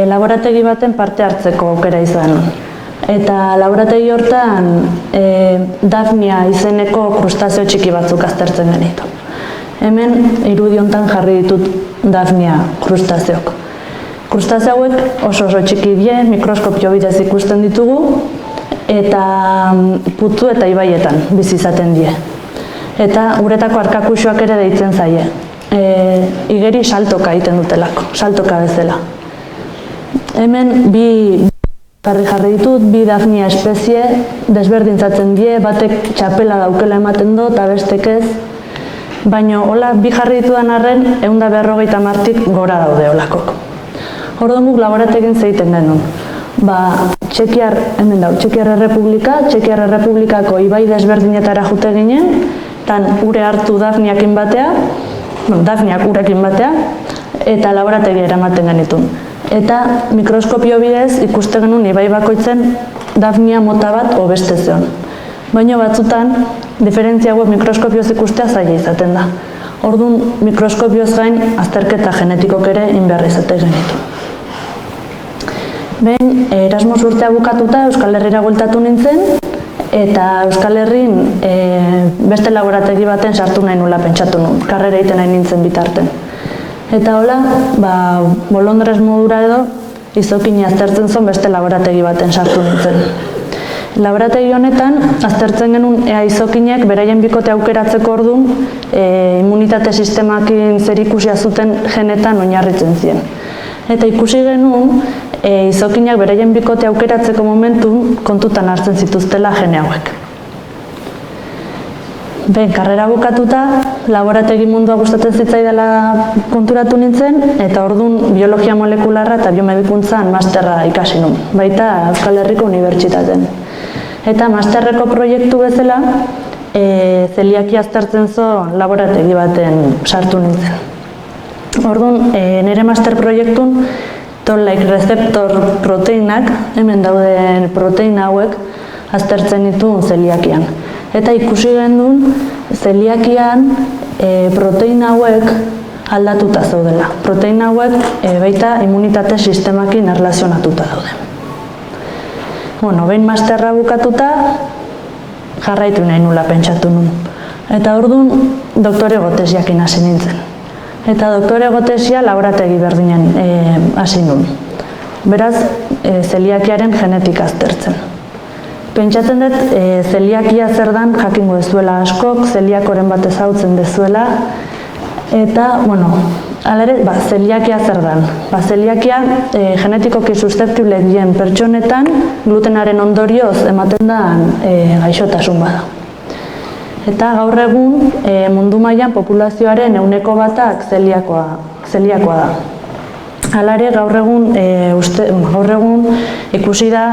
laborategi baten parte hartzeko aukera izan. Eta laborategi hortan Daphnia izeneko krustazeo txiki batzuk aztertzen genitu. Hemen irudi hontan jarri ditut Daphnia krustazeok. Krustazeo hauek oso txiki die, mikroskopio bidez ikusten ditugu, eta putzu eta ibaietan bizi izaten die. Eta uretako arkakuxoak ere deitzen zaie. Igeri saltoka egiten dutelako, saltoka bezala. Hemen bi jarri ditut, bi Daphnia espezie desberdintzatzen die, batek txapela daukela ematen du eta bestek ez. Baina hola bi jarri ditudan arren 150tik gora daude holakok. Orduan guk laborategin zeiten genuen. Txekiar Errepublikako ibai desberdinetara jute ginen, tan ure hartu Daphniakin batea, Daphniak urekin batea, eta laborategi eramaten genitun. Eta mikroskopio bidez ikuste genuen ibai bakoitzen Daphnia mota bat beste zeon. Baina batzutan, diferentzia hauek mikroskopioz ikustea zaila izaten da. Orduan, mikroskopioz gain azterketa genetikok ere inberri izaten genitu. Behin, Erasmus urtea bukatuta Euskal Herrira bueltatu nintzen, eta Euskal Herrin beste laborategi baten sartu nahi nula pentsatu nuen, karrera egiten nahi nintzen bitarten. Eta hola, bolondrez modura edo, izokina aztertzen zuen beste laborategi baten sartu nintzen. Laborategi honetan, aztertzen genuen ea izokinek beraien bikote aukeratzeko orduan immunitate sistemakin zerikusia zuten genetan oinarritzen ziren. Eta ikusi genuen, izokinak beraien bikote aukeratzeko momentun kontutan hartzen zituztela gene hauek. Ben, karrera bukatuta, laborategi mundua gustatzen zitzaidala konturatu nintzen, eta orduan biologia molekularra eta biomedikuntzan masterra ikasi nuen, baita Euskal Herriko Unibertsitaten. Eta masterreko proiektu bezala, zeliakia aztertzen zuen laborategi baten sartu nintzen. Orduan, nire master proiektun, toll-like receptor proteinak, hemen dauden proteina hauek, aztertzen dituen zeliakian. Eta ikusi genuen, zeliakian proteina hauek aldatuta zaudela. Proteina hauek baita immunitate sistemakin erlazionatuta daude. Behin masterra bukatuta, jarraitu nahi nula pentsatu nuen. Eta orduan, doktore tesiakin hasi nintzen. Eta doktore tesia laborategi berdinen hasi nuen. Beraz, zeliakiaren genetika aztertzen. Pentsatzen dut, zeliakia zer dan jakingo dezuela askok, zeliakoren bat ezagutzen dezuela, eta, alare, zeliakia zer dan. Zeliakia genetikoki susceptible dien pertsonetan glutenaren ondorioz ematen da gaixotasun bada. Eta gaur egun mundu mailan populazioaren 1%ak zeliakoa da. Halare, gaur egun ikusi da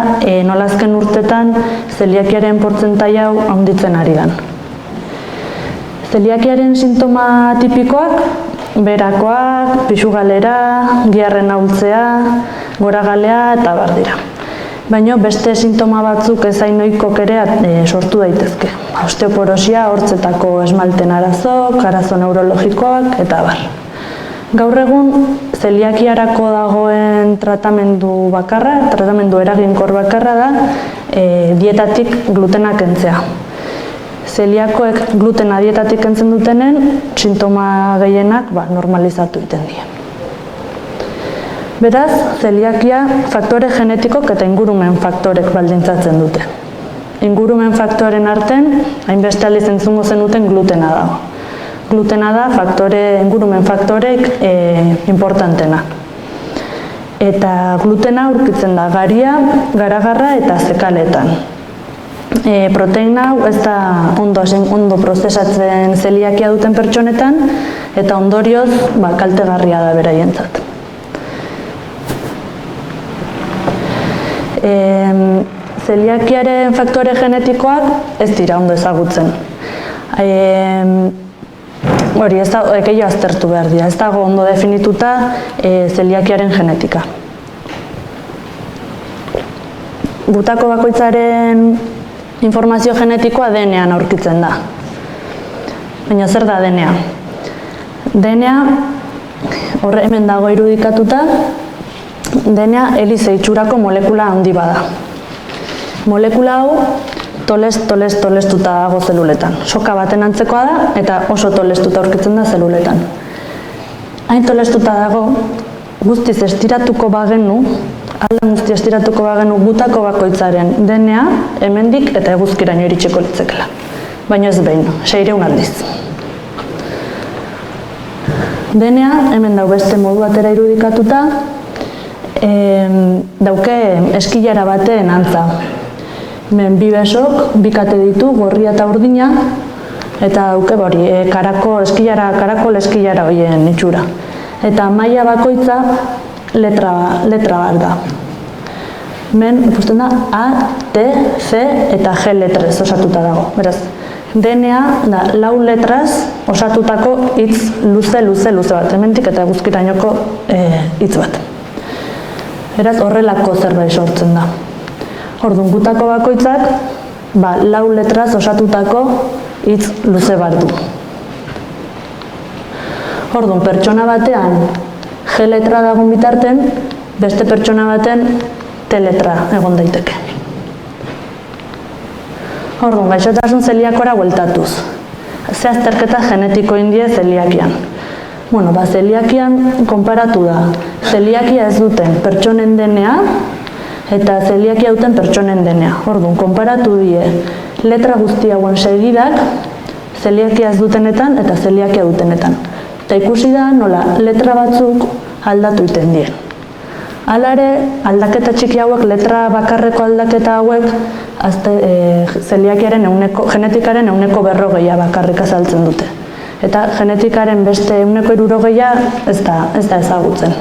nolazken urtetan zeliakiaren portzentai hau handitzen ari da. Zeliakiaren sintoma tipikoak, berakoak, pisu galera, giharren ahultzea, goragalea eta bar dira. Baina beste sintoma batzuk ezain ohikok ere sortu daitezke. Osteoporosia, hortzetako esmalten arazo neurologikoak eta bar. Gaur egun, zeliakiarako dagoen tratamendu eraginkor bakarra da dietatik glutena kentzea. Zeliakoek glutena dietatik kentzen dutenen, sintoma gehienak normalizatu egiten die. Beraz, zeliakia faktore genetikok eta ingurumen faktorek baldintzatzen dute. Ingurumen faktoren artean, hainbeste aldiz entzungo zenuten glutena dago. Glutena da ingurumen faktorek importantena. Eta glutena aurkitzen da garia, garagarra eta zekaletan. Proteina hau ez da ondo prozesatzen zeliakia duten pertsonetan, eta ondorioz kaltegarria da beraientzat. Zeliakiaren faktore genetikoak ez dira ondo ezagutzen. Hori, gehiago aztertu behar dira, ez dago ondo definituta zeliakiaren genetika. Gutako bakoitzaren informazio genetikoa DNA-an aurkitzen da. Baina zer da DNA? DNA, hemen dago irudikatuta, DNA helize itxurako molekula handi bada. Molekula hau tolestuta dago zeluletan. Soka baten antzekoa da eta oso tolestuta aurkitzen da zeluletan. Hain tolestuta dago, guztiz estiratuko bagenu, alda guzti estiratuko bagenu gutako bakoitzaren DNA hemendik eta eguzkiraino iritsiko litzekela. Baina ez behin, 600 aldiz. DNA hemen dau beste modu batera irudikatuta, dauke eskilara baten antza. Hemen bi besok, bi kate ditu, gorria eta urdina, eta dauke hori, karakol eskilara horien itxura. Eta maila bakoitza letra bat da. Hemen ikusten da A, T, C eta G letrez osatuta dago. Beraz, DNA da 4 letraz osatutako hitz luze bat, hemendik eta eguzkirainoko hitz bat. Beraz, horrelako zerbait sortzen da. Orduan, gutako bakoitzak 4 letraz osatutako hitz luze bat du. Orduan, pertsona batean G letra dagoen bitarten, beste pertsona baten T letra egon daiteke. Orduan, gaixotasun zeliakora bueltatuz. Ze azterketa genetiko indie zeliakian. Zeliakian konparatu da. Zeliakia ez duten pertsonen DNA eta zeliakia duten pertsonen DNA. Orduan, konparatu die letra guzti hauen segidak zeliakia ez dutenetan eta zeliakia dutenetan. Eta ikusi da nola letra batzuk aldatu iten dien. Hala ere, aldaketa txiki hauek, letra bakarreko aldaketa hauek, zeliakiaren genetikaren 40% bakarrik azaltzen dute. Eta genetikaren beste 60% ez da ezagutzen.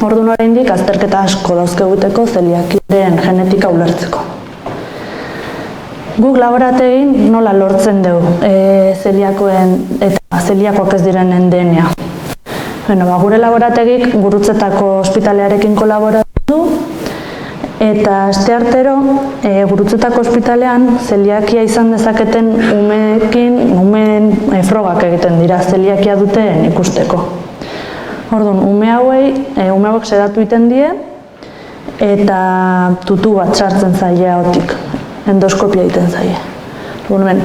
Orduan oraindik azterketa asko dauzkeguteko zeliakiaren genetika ulertzeko. Guk laborategin nola lortzen dugu zeliakoen eta zeliakoak ez direnen DNA. Gure laborategik Gurutzetako ospitalearekin kolaboratu du, eta asteartero Gurutzetako ospitalean zeliakia izan dezaketen umeen frogak egiten dira, zeliakia duten ikusteko. Orduan, ume hauek sedatu iten die, eta tutu bat sartzen zaie ahotik, endoskopia egiten zaie.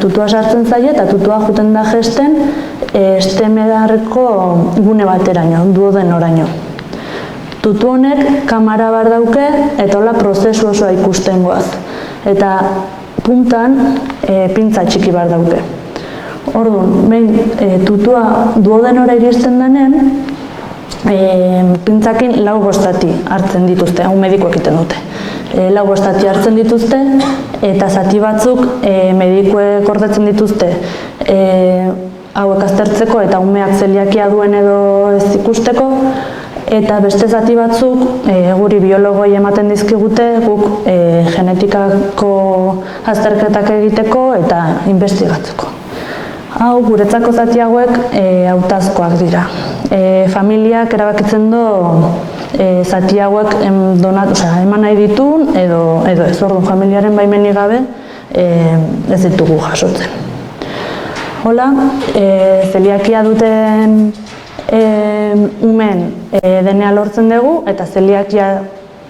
Tutua sartzen zaie eta tutua juten da gesten estemedarreko gune bateraino, duodenoraino. Tutu honek kamera bar dauke eta hola prozesu osoa ikusten goaz. Eta puntan pintza txiki bar dauke. Orduan, behin tutua duodenora iristen denen, pintzakin 4 bostati hartzen dituzte, hau medikoek egiten dute. 4 bostati hartzen dituzte eta zati batzuk medikuek gordetzen dituzte hauek aztertzeko eta umeak zeliakia duen edo ez ikusteko, eta beste zati batzuk guri biologoi ematen dizkigute guk genetikako azterketak egiteko eta investigatzeko. Hau, guretzako zati hauek hautazkoak dira. Familiak erabakitzen du zati hauek eman nahi ditun edo ez. Orduan, familiaren baimenik gabe ez ditugu jasotzen. Hola, zeliakia duten umeen DNA lortzen dugu eta zeliakia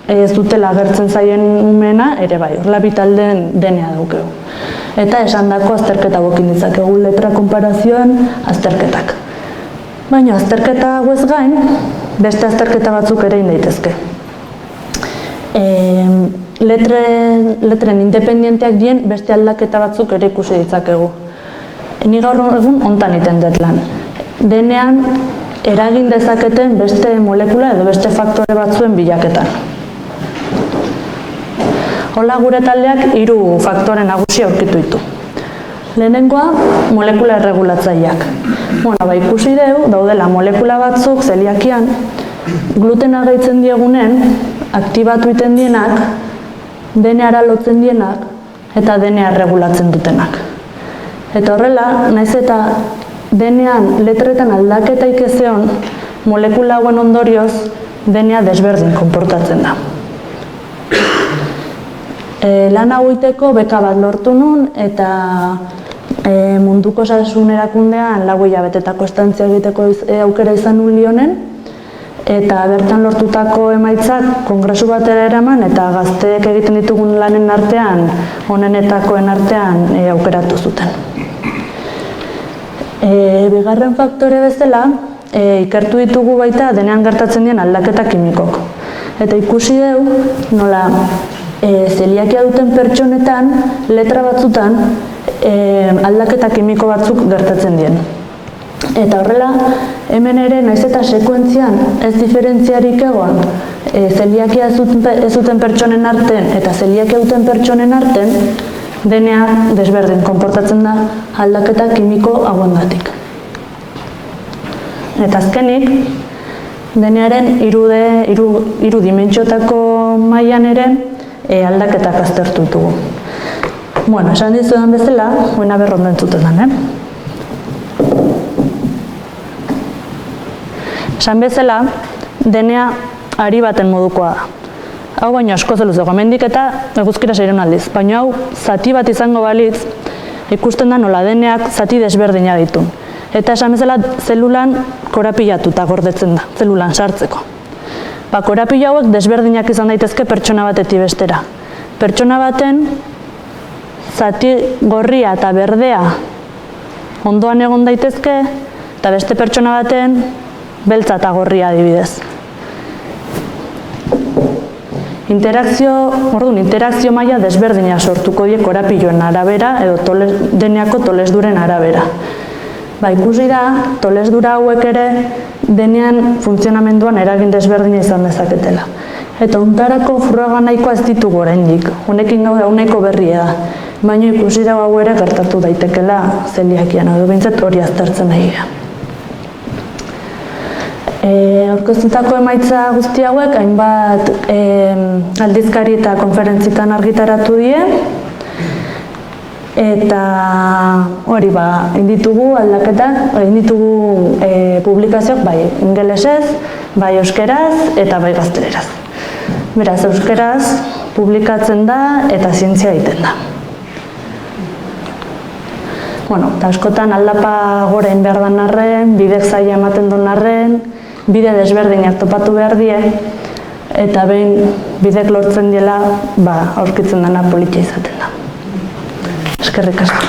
ez dutela agertzen zaien umeena ere bai, horrela bitaldeen DNA daukegu. Eta esandako azterketa bokin ditzakegu letra konparazioen azterketak. Baina azterketa hauez gain, beste azterketa batzuk ere egin daitezke. Letren independienteak dien beste aldaketa batzuk ere ikusi ditzakegu. Ni gaur egun hontan iten dut lan. DNA-an eragin dezaketen beste molekula edo beste faktore batzuen bilaketan. Hola, gure taldeak 3 faktore nagusi aurkitu ditu. Lehenengoa, molekula erregulatzaileak. Ikusi dugu, daudela molekula batzuk zeliakian, glutena gehitzen diegunen, aktibatu iten dienak, DNA-ara lotzen dienak, eta DNA erregulatzen dutenak. Eta horrela, naiz eta DNA-an letretan aldaketaik ezeon, molekula hauen ondorioz, DNA desberdin konportatzen da. Lan hau egiteko beka bat lortu nun eta munduko osasun erakundean 4 hilabetetako estantzia egiteko aukera izan nun Lyonen eta bertan lortutako emaitzak kongresu batera eraman eta gazteek egiten ditugun lanen artean, onenetakoen artean aukeratu zuten. Bigarren faktore bezala, ikertu ditugu baita denean gertatzen dien aldaketa kimikok. Eta ikusi dugu nola zeliakia duten pertsonetan, letra batzutan, aldaketa kimiko batzuk gertatzen dien. Eta horrela, hemen ere, naiz eta sekuentzian ez diferentziarik egon zeliakia ez duten pertsonen artean eta zeliakia duten pertsonen artean, DNA desberdin konportatzen da aldaketa kimiko hauengatik. Eta azkenik, DNAren hiru dimentsiotako mailan ere aldaketak aztertu ditugu. Bueno, esan dizudan bezala, buena berrondo entzuten den, Esan bezala, DNA ari baten modukoa da. Hau baino asko zeluzego, hemendik eta eguzkira 600 aldiz. Baina hau, zati bat izango balitz, ikusten da nola DNAk zati desberdina ditu. Eta esan bezala, zelulan korapilatuta gordetzen da, zelulan sartzeko. Korapilo hauek desberdinak izan daitezke pertsona batetik bestera. Pertsona baten, zati gorria eta berdea ondoan egon daitezke, eta beste pertsona baten, beltza eta gorria adibidez. Interakzio maila desberdina sortuko die korapiloen arabera edo DNAko tolesduren arabera. Ikusi da, tolesdura hauek ere DNAn funtzionamenduan eragin desberdina izan dezaketela. Eta hontarako froga nahikoa ez ditugu oraindik. Honekin gaude nahiko berria da. Baina ikusi da hau ere gertatu daitekela zeliakian, edo behintzat hori aztertzen nahi da. Aurkeztutako emaitza guzti hauek hainbat aldizkari eta konferentzitan argitaratu die eta hori egin ditugu aldaketak, egin ditugu publikazioak bai ingelesez, bai euskeraz eta bai gazteleraz. Beraz, euskeraz publikatzen da eta zientzia egiten da. Eta askotan aldapa gorein behar dan arren, bidek zaila ematen duen arren, bide desberdinak topatu behar die, eta behin bidek lortzen diela, aurkitzen dena politia izaten da. Eskerrik asko.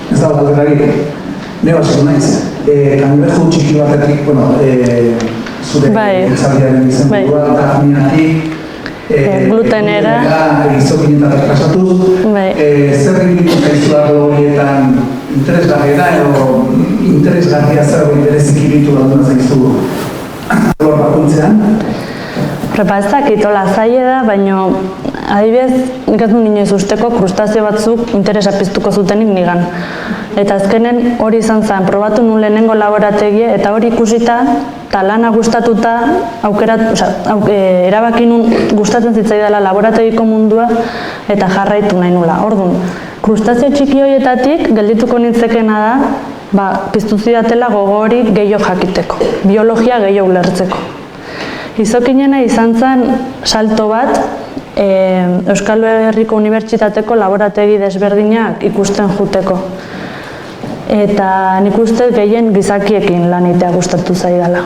Ez da galderarik, neo hasiko naiz. Kangreju txiki batetik, zure eltzarriaren izenburua, dafniatik, glutenera, izokinetak kasatuz, zer egiten zaizua horietan interesgarriena edo interesgarria zer interesik iritu galduna zaizu lor bakuntzean? Ez dakit, zaila da, baina adibidez, nik ez du inoiz usteko krustazio batzuk interesa piztuko zutenik nigan. Eta azkenen hori izan zen, probatu nun lehenengo laborategia eta hori ikusita, eta lana gustatuta, erabaki nun gustatzen zitzaidala laborategiko mundua eta jarraitu nahi nula. Orduan, krustazio txiki horietatik geldituko nintzekena da, piztu zidatela gogo hori gehiago jakiteko, biologia gehiago ulertzeko. Izokinena izan zen salto bat, Euskal Herriko Unibertsitateko laborategi desberdinak ikusten juteko. Eta nik uste gehien gizakiekin lan egitea gustatu zaidala.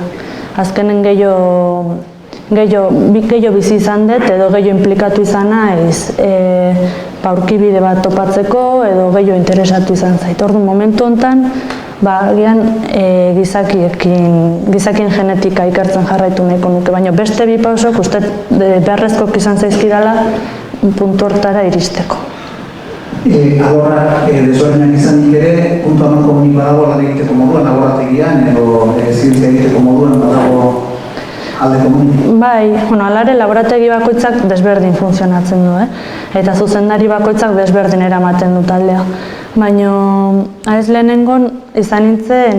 Azkenen gehiago bizi izan dut edo gehiago inplikatu izan naiz aurkibide bat topatzeko edo gehiago interesatu izan zait. Orduan momentu honetan, gizakien genetika ikertzen jarraitu nahiko nuke, baina beste bi pausok uste beharrezkoak izan zaizkidala puntu hortara iristeko. Alorrak desberdinak izanik ere, puntu amanko unik badago lan egiteko moduan, laborategian edo zientzia egiteko moduan badago aldeko unik? Bai, alare laborategi bakoitzak desberdin funtzionatzen du, eta zuzendari bakoitzak desberdin eramaten du taldea. Baina ez lehenengon izan nintzen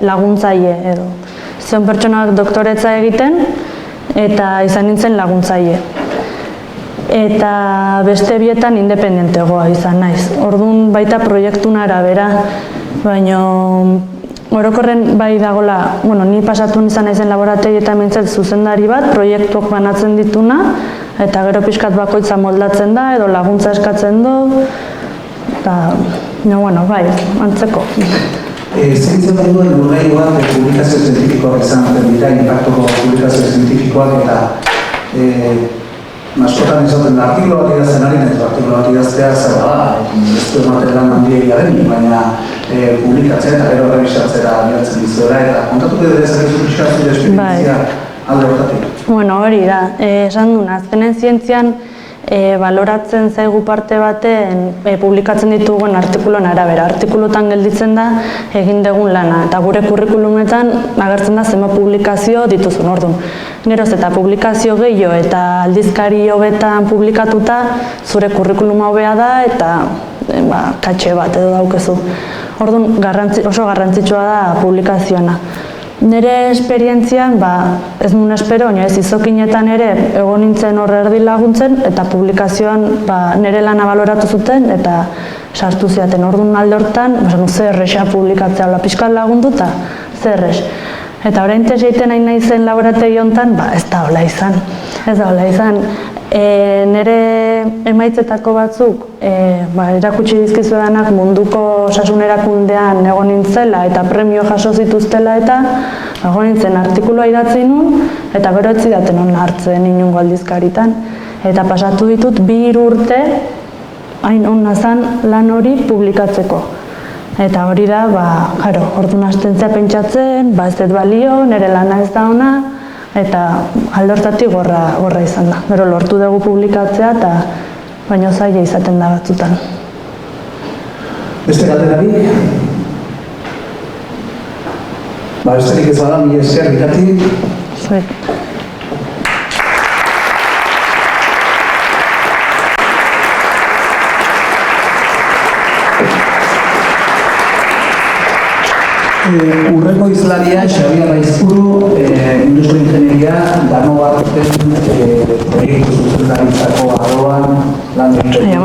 laguntzaile edo. Zion pertsonak doktoretza egiten, eta izan nintzen laguntzaile. Eta beste bietan independentegoa izan naiz. Orduan baita proiektun arabera, baina orokorren bai dagola, ni pasatu izan naizen laborategietan mintzat zuzendari bat, proiektuak banatzen dituna, eta gero pixkat bakoitza moldatzen da, edo laguntza eskatzen du, eta, bai, antzeko. Zeintzen duen nahi bat publikazio zientifikoak izan dira, inpaktoko publikazio zientifikoak eta askotan izaten da artikulu bat idazten ari, eta artikulu bat idaztea zer da, ez du ematen lan handia denik, baina publikatzea eta gero rebisatzera bilatzen dizuela, eta kontatuko edo dezakezu pixka zure esperientzia alde hortatik. Hori da, esan duen, azkenen zientzian baloratzen zaigu parte baten publikatzen ditugun artikuluen arabera. Artikulutan gelditzen da egin dugun lana, eta gure kurrikulumetan agertzen da zenbat publikazio dituzun orduan. Geroz eta publikazio gehiago eta aldizkari hobetan publikatuta zure kurrikuluma hobea da eta katxe bat edo daukezu. Orduan oso garrantzitsua da publikazioana. Nire esperientzian, ez nuen espero, baina ez izokinetan ere egon nintzen horre erdi laguntzen eta publikazioan nire lana baloratu zuten eta sartu ziaten. Orduan alde hortan, zer erresa publikatzea, pixkat lagundu eta zer erres. Eta orain egiten nahi naizen laborategi honetan, ez da hola izan. Ez da hola izan. Nire emaitzetako batzuk erakutsi dizkizuedanak munduko osasun erakundean egon nintzela eta premio jaso zituztela eta egon nintzen artikulua idatzi nun eta gero ez zidaten hona hartzen inungo aldizkaritan. Eta pasatu ditut 2 urte hain hona zen lan hori publikatzeko. Eta hori da, orduan hasten zea pentsatzen, ez dut balio, nire lana ez da ona, eta alde hortatik gorra izan da. Gero lortu dugu publikatzea eta baino zaila izaten da batzutan. Beste galderarik? Besterik ez bada, mila esker, Irati. Zuek. Urreko izlaria, Xabier Raizpuru, industria ingenieria, dano baten proiektu zuzendaritzako aroan lan egiten.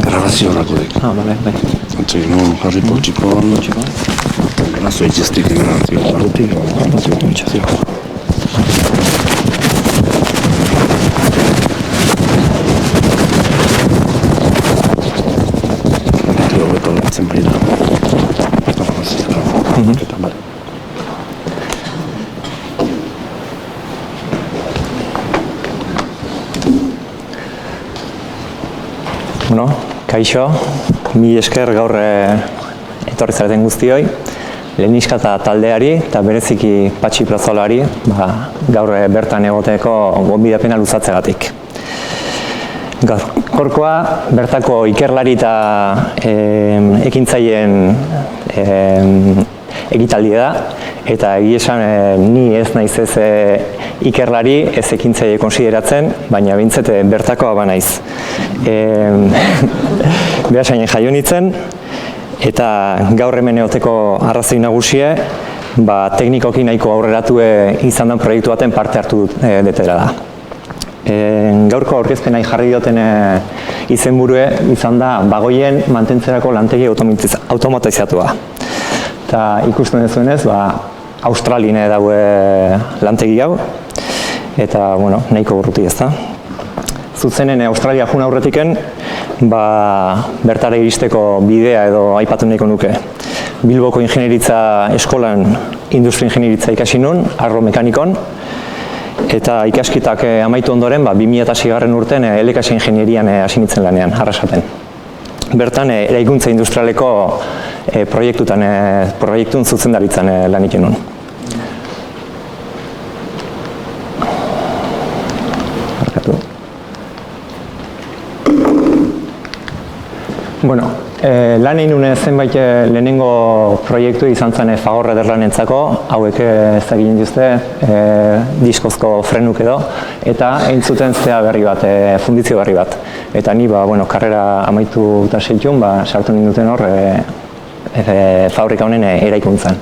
Grabazio horako dek. Bai. Antzoi, jarri poltsiko Grazo egiztik generazio. Barrutik, grabazio kontxazio. Eta hobeto letzen bai da. Grabazio. Eta bale. Kaixo, mil esker gaur etorri zareten guztioi, Leniska eta taldeari eta bereziki Patxi Plazolari gaur bertan egoteko gonbidapena luzatzegatik. Gaurkoa bertako ikerlari eta ekintzaileen ekitaldi da, eta egia esan ni ez naiz ez ikerlari, ez ekintzaile konsideratzen, baina bintzet bertakoa banaiz. Behasainen jaio nintzen, eta gaur hemen egoteko arrazoi nagusie, teknikoki nahiko aurreratu izan den proiektu baten parte hartu detera da. Gaurko aurkezpenai jarri dioten izenburue izan da bagoien mantentzerako lantegi automatizatua. Eta ikusten duzuenez, Australien daue lantegi hau, eta nahiko urruti ez da. Zuzenen Australia jun aurretiken, bertara iristeko bidea edo aipatu nahiko nuke. Bilboko ingenieritza eskolan industria ingenieritza ikasi nun, arlo mekanikon, eta ikaskitak amaitu ondoren, 2006 urten elekasi ingenierian hasi nintzen lanean, Arrasaten. Bertan, eraikuntza industrialeko proiektun zuzendaritzan lan egin nun. Lan egin nuen zenbait lehenengo proiektu izan zen Fagor Ederlanentzako, hauek ezagin dituzte, diskozko frenuk edo, eta entzuten zea berri bat, fundizio berri bat. Eta ni, karrera amaitu eta seitun, sartu ninduten hor fabrika honen eraikuntzan.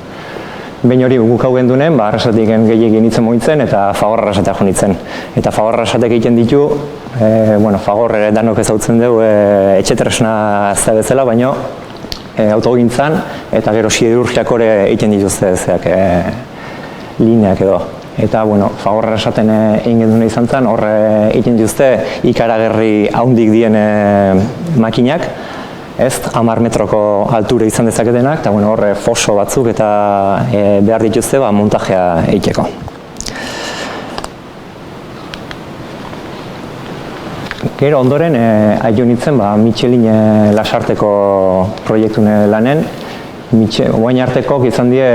Behin hori guk hau gendunen, arrasatik gehiagin nintzen moitzen eta Fagor arrasatea jo nintzen. Eta Fagor arrasatek egiten ditu, Fagor danok ezautzen dugu etxetresna ez da bezala, baina autogintzan eta gero siderurgiak ere egiten dituzte zeak lineak edo. Eta Fagor arrasaten egin genduna izan zen, hor egiten dituzte ikaragarri haundik dien makinak, 10 metroko altura izan dezaketenak, eta hor foso batzuk eta behar dituzte montajea egiteko. Gero ondoren aio nintzen Michelin lasarteko proiektune lanen. Oain arteko izan die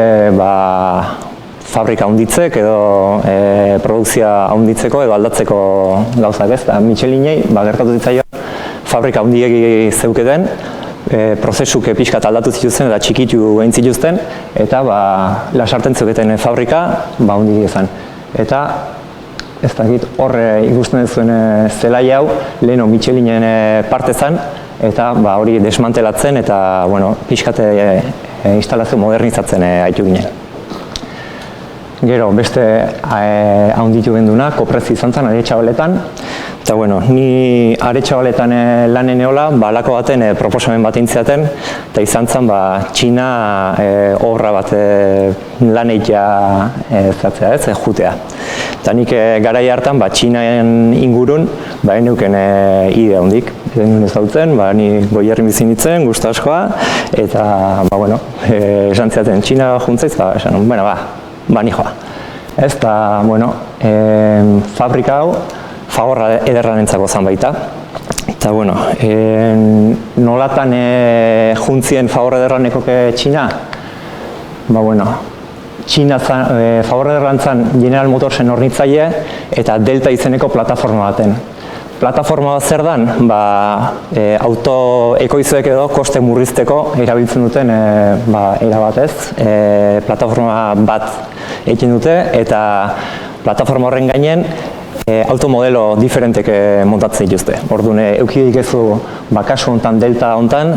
fabrika handitzek edo produkzioa handitzeko edo aldatzeko gauzak ez. Michelinei gertatu ditzaio fabrika handiegi zeuketen, prozesuk pixkat aldatu zituzten eta txikitu egin zituzten, eta lasarten zeuketen fabrika handik izan. Eta ez dakit horre ikusten zuen zelai hau leheno Michelinen parte zen, eta hori desmantelatzen eta pixkat instalazio modernizatzen haitu ginen. Gero beste handitu genduna, Koprezi izan zen, Aretxabaletan. Eta ni Aretxabaletan lanen eola, alako baten proposamen bat intziaten, eta izan zen Txina obra bat lan eitea zatzea ez, jutea. Eta nik garai hartan Txinaen ingurun neuken idea hondik. Ez dautzen, ni Goierrin bizi nintzen, gustu askoa, eta esan ziaten Txina juntzaiz, esan, nijoa. Ez da, fabrika hau Fagor Ederlanentzako zan baita. Eta, nolatan juntzien Fagor Ederlanekoke Txina? Fagor Ederlantzan General Motorsen hornitzaile eta Delta izeneko plataforma baten. Plataforma bat zer dan, auto ekoizuek edo koste murrizteko erabiltzen duten erabatez. Plataforma bat egiten dute eta plataforma horren gainen automodelo diferentek montatzen dituzte. Orduan, eukidik ezu kasu honetan, Delta honetan,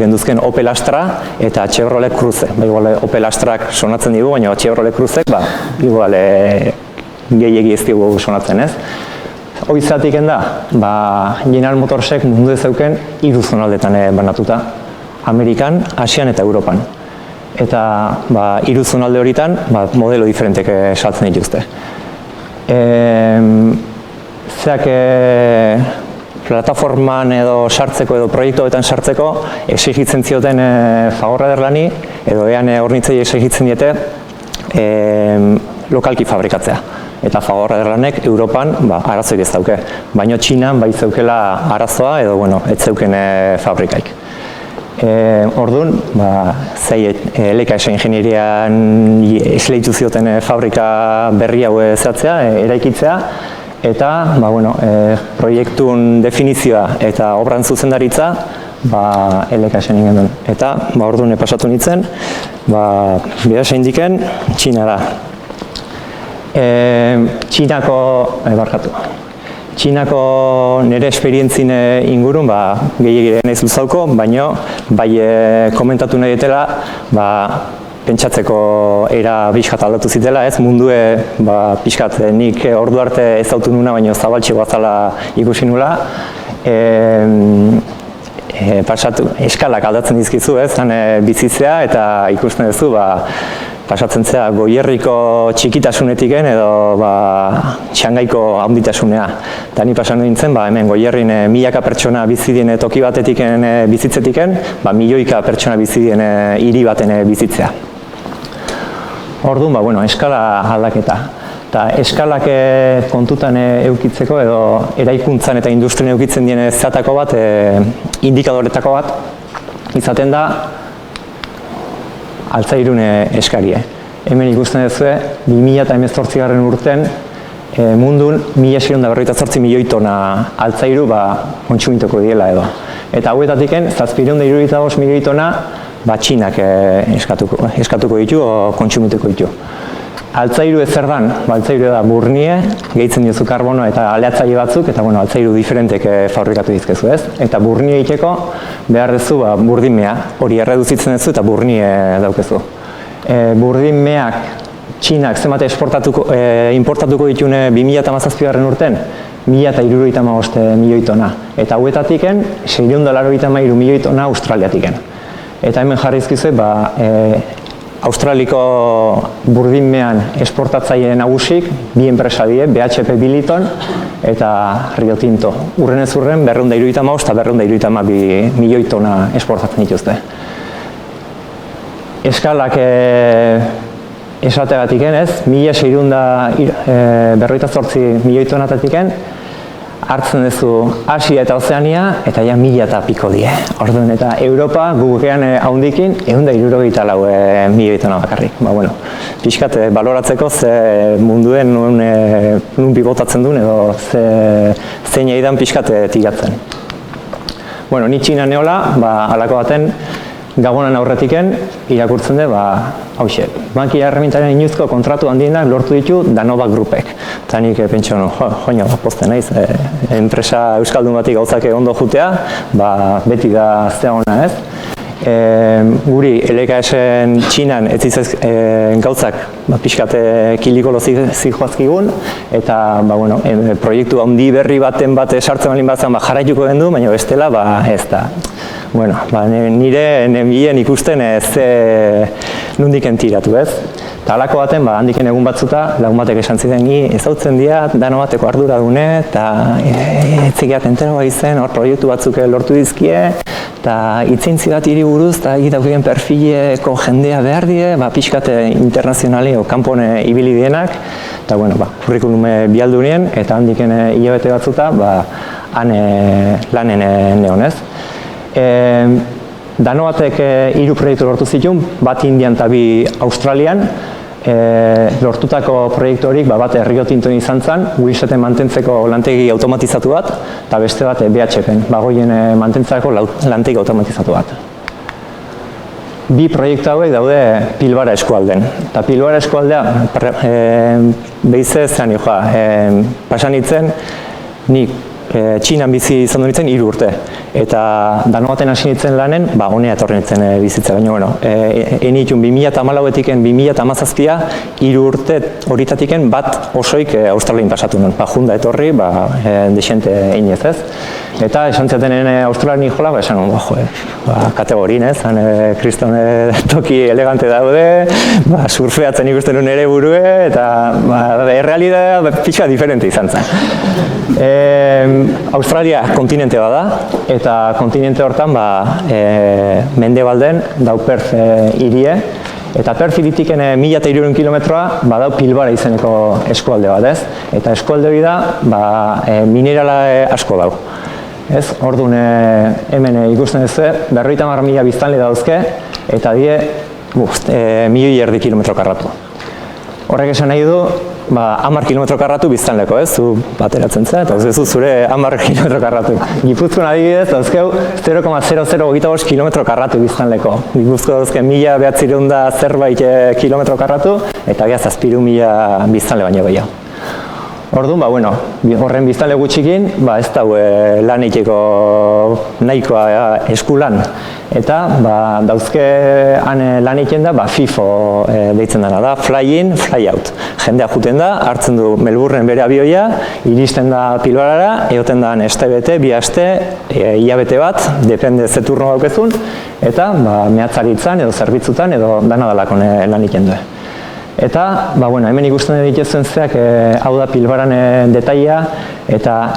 genduzken Opel Astra eta Chevrolet Cruze. Opel Astrak sonatzen digu, baina Chevrolet Cruzek gehiegi ez digu sonatzen ez. Hoizatik da, General Motorsek mundu ezeuken 3 zonaldetan banatuta. Amerikan, Asian eta Europan. Eta 3 zonalde horitan modelo diferentek saltzen dituzte. Plataforman edo sartzeko edo proiektuetan sartzeko exigitzen zioten Fagor Ederlani edo hornitzei exigitzen diete lokalki fabrikatzea. Eta Fagor Ederlanek Europan arazoik ez dauke, baina Txinan zeukela arazoa edo ez zeuken fabrikaik. Orduan, LKS ingenierian esleitu zioten fabrika berri hau zehatzea, eraikitzea, eta proiektun definizioa eta obran zuzendaritza LKS-en ingen duen. Eta orduan pasatu nintzen, bidasen indiken, Txinara. Txinako nire esperientzien ingurun gehiagire nahiz luzauko, baina komentatu nahi dutela pentsatzeko era pixkat aldatu zitela, ez mundue pixkat nik ordu arte ezautu nuna, baina zabaltxeko azala ikusi nula. Eskalak aldatzen dizkizu, ez, bizitzea eta ikusten duzu, pasatzen zea Goierriko txikitasunetiken edo Xangaiko handitasunea. Eta ni pasan nintzen, hemen Goierrin milaka pertsona bizidien toki batetiken bizitzetiken, milioika pertsona bizidien hiri baten bizitzea. Orduan, eskala aldaketa. Eta eskalak kontutan eukitzeko edo eraikuntzan eta industrien eukitzen dien zehatako bat, indikadoretako bat, izaten da altzairun eskarie. Hemen ikusten duzue, 2018 urten mundun 1.648 milioi tona altzairu kontsumintuko diela edo. Eta hauetatiken 775 milioi tona Txinak eskatuko ditu o kontsumituko ditu. Altzairu ez zer dan? Altzairu da burnie, gehitzen diozu karbono eta aleatzaile batzuk, eta altzairu diferentek fabrikatu dizkezu, ez? Eta burnie egiteko behar duzu burdinmea, hori erreduzitzen duzu eta burnie daukezu. Burdinmeak Txinak zenbat importatuko ditune 2017 urten? 1.075 milioi tona. Eta hauetatiken $683 milioi tona Australiatiken. Eta hemen jarri izkizu, Australiko burdinmean esportatzaile nagusik, bi enpresa die, BHP Billiton eta Rio Tinto. Urrenez urren, 275 eta 272 milioi tona esportatzen dituzte. Eskalak esateagatiken ez, 1.648 milioi tonatatiken, hartzen duzu Asia eta Ozeania, eta ja 1000 eta piko die. Orduan, eta Europa gugean haundikin, 174 milioi tona bakarrik. Pixkat baloratzeko ze munduen nun pivotatzen duen, edo zein eidan pixkat tiratzen. Ni Txina neola, halako baten, Gabonan aurretiken irakurtzen du, hauxe, bankia herramientaren inuzko kontratu handienak lortu ditu Danova Grupek. Eta nik pentsa, joina, pozten naiz, enpresa euskaldun batik gauzak ondo jutea, beti da zea ona ez. Guri LKS-en Txinan gauzak pixkat kilikolo zijoazkigun, eta proiektu handi berri baten sartzen balin batzen jarraituko den du, baina bestela ez da. Nire nenbilen ikusten nundik entiratu ez. Eta halako baten, handiken egun batzuta, lagun batek esan ziren, ezautzen dira, dano bateko ardura dune, eta etzekiat entero izen, hor proiektu batzuk lortu dizkie, eta itzintzi bat hiri buruz, eta egitaukien perfileko jendea behar die, pixkate internazionali o kanpone ibili dienak, eta kurrikulume bialdu nien, eta handiken hilabete batzuta, han lanen neonez. Danobatek 3 proiektu lortu zituen, bat Indian eta 2 Australian. Lortutako proiektu horik bat Rio Tinton izan zen, Wisheten mantentzeko lantegi automatizatu bat, eta beste bat BHPen, bagoien mantentzako lantegi automatizatu bat. Bi proiektu hauek daude Pilbara eskualden. Eta Pilbara eskualdea behize zean pasan nintzen, nik Txinan bizi izan du nintzen 3 urte. Eta Danobaten hasi nintzen lanen, honea etorri nintzen bizitza, baina enitun 2014-etiken 2017 3 urte horitatiken bat osoik Australian pasatu nuen. Junda etorri, desente einez ez. Eta esan zaten Australian jola, esan nuen, kategorin ez, kriston toki elegante daude, surfeatzen ikusten nuen ere burue, eta errealidad pixka diferente izan zen. Australia kontinente bada, eta kontinente hortan mendebalden dau Perth hirie, eta Perth hiritiken 1300 kilometroa badau Pilbara izeneko eskualde bat ez, eta eskualde hori da minerala asko dau. Orduan hemen ikusten duzu, 50.000 biztanle dauzke, eta die 1,5 kilometro karratu. Horrek esan nahi du, 10 kilometro karratu biztanleko, zu bateratzen zen, eta ez zure 10 kilometro karratu. Gipuzkoan adibidez, dauzkeu 0,0025 kilometro karratu biztanleko. Gipuzko dauzke 1.900 zerbait kilometro karratu, eta gehaz 7.000 biztanle baino gehiago. Orduan, horren biztanle gutxikin, ez da lan egiteko nahikoa eskulan. Eta dauzke han lan egiten da, FIFO deitzen dena da, fly in, fly out. Jendea juten da, hartzen du Melbournen bere abioia, iristen da Pilbarara, egoten da astebete, 2 aste, hilabete bat, depende ze turno daukezun, eta mehatzaritzan edo zerbitzutan edo dana dalako lan egiten du. Eta, hemen ikusten dituzuen zeak, hau da Pilbaran detaila, eta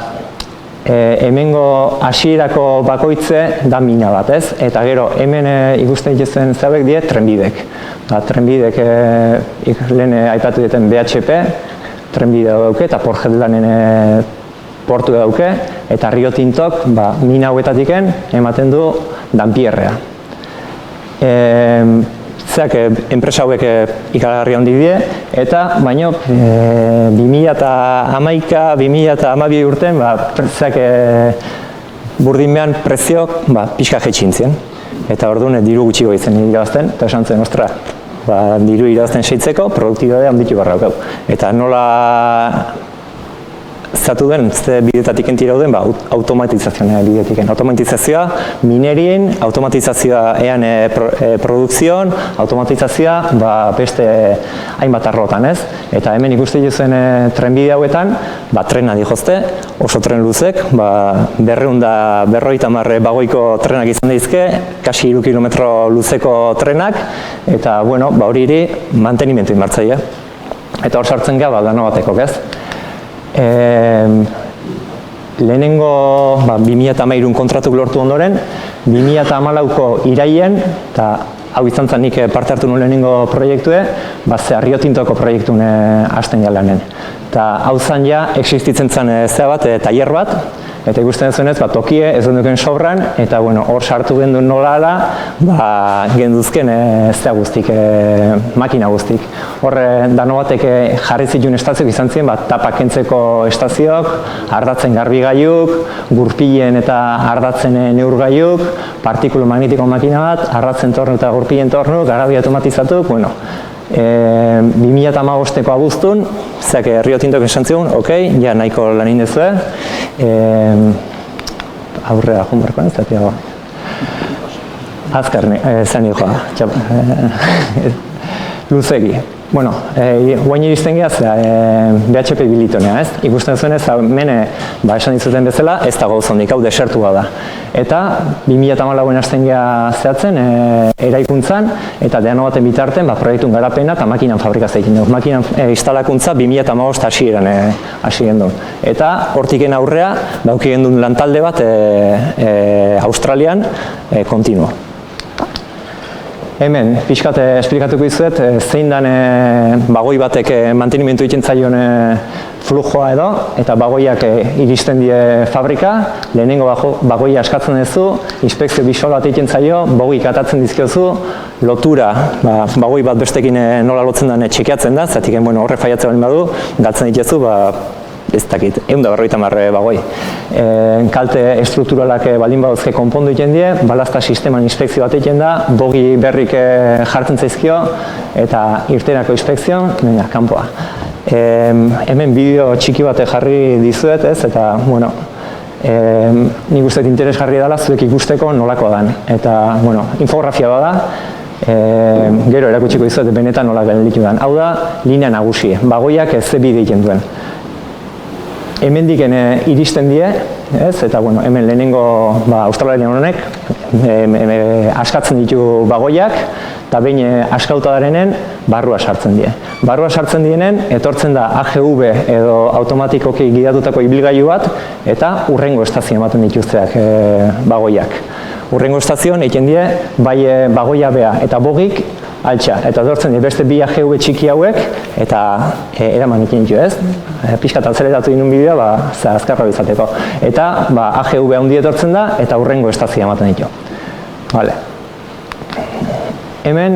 hemengo hasierako bakoitze da mina bat, ez? Eta gero, hemen ikusten dituzuen zeak die trenbidek. Trenbidek lehen aipatu duten BHP, trenbide dauke, eta Portlanen portu dauke, eta Rio Tintok mina hauetatiken ematen du Dampierrea. Zeak enpresa hauek ikaragarri handi die, eta baino 2011-2012 urten zeak burdinbean prezioak pixka jetxintzen. Eta orduan diru gutxi goitzen irabazten, eta esan zen, ostra, diru irabazten seitzeko, produktibitatea handitu barra daukau. Eta nola zatu den, ze bidetatik entira dauden, automatizazioa bidetik. Automatizazioa minerien, automatizazioa ean produkzioan, automatizazioa beste hainbat arlotan, ez? Eta hemen ikuste duzen trenbide hauetan, trena dihozte, oso tren luzek, 250 bagoiko trenak izan daizke, kasi 3 kilometro luzeko trenak, eta hori iri mantenimentu inbartzaia. Eta hor sartzen gara, dano batekok, ez? Lehenengo 2013 kontratuk lortu ondoren, 2014ko irailean, eta hau izan zen nik parte hartu nuen lehenengo proiektue, ze Rio Tintoko proiektuen hasten galanen. Eta hau zen ja, existitzen zen tailer bat, eta ikusten zuenez, tokie ez duken sobran, eta hor sartu genduen nolala, genduzken guztik, makina guztik. Horre, dano batek jarri zituen estazioak izan ziren, tapak kentzeko estazioak, ardatzen garbigaiuk, gurpilen eta ardatzen neurgaiuk, partikulu magnetiko makina bat, ardatzen tornu eta gurpilen tornu, garabi automatizatuk, 2015ko abuztun, zeak Rio Tintok esan zigun, ja nahiko lan indezue, aurrera joan barkoan ez datiago. Azkar zen joa, luzegi. Guain iristen geha, BHP bilitonea, ez? Ikusten zuenez, mene, esan dizuten bezala, ez da gauzondik, hau desertua da. Eta 2014 hasten geha zehatzen, eraikuntzan, eta deano baten bitarten, proiektun garapena eta makinan fabrikazia egin dugu. Makinan instalakuntza 2015 hasi gendun. Eta hortiken aurrea, dauki gendun lantalde bat Australian kontinua. Hemen, pixkat esplikatuko izuet, zein dan bagoi batek mantenimentu egiten zaion flujoa edo, eta bagoiak iristen die fabrika, lehenengo bagoia askatzen duzu, inspekzio bisual bat egiten zaio, bogik atatzen dizkiozu, lotura, bagoi bat bestekin nola lotzen den txekeatzen da, zatik horre faiatzen bali badu, galtzen dituzu, ez dakit, 150 bagoi. Kalte estrukturalak baldin baduzke konpondu egiten die, balazta sisteman inspekzio bat egiten da, bogi berrik jartzen zaizkio, eta irterako inspekzioan, kanpoa. Hemen bideo txiki bat jarri dizuet, ez, eta, nik usteet interesgarri dela zuek ikusteko nolako dan. Eta, infografia bada, gero erakutsiko dizuet benetan nola gelditu dan. Hau da, linea nagusi, bagoiak ez ze bide egiten duen. Hemendik iristen die, eta hemen lehenengo australian honek askatzen ditu bagoiak, eta behin askauta darenen barrua sartzen die. Barrua sartzen dienen, etortzen da AGV edo automatikoki gidatutako ibilgailu bat, eta hurrengo estazioan ematen dituzteak bagoiak. Hurrengo estazioan egiten die, bai bagoia bea eta bogik, altxa, eta dortzen die beste bi AGV txiki hauek, eta eraman egiten ditu, ez? Pixkat atzeleratu dinun bidea, azkarra bizateko. Eta AGV handi etortzen da, eta hurrengo estazioa ematen ditu. Hemen,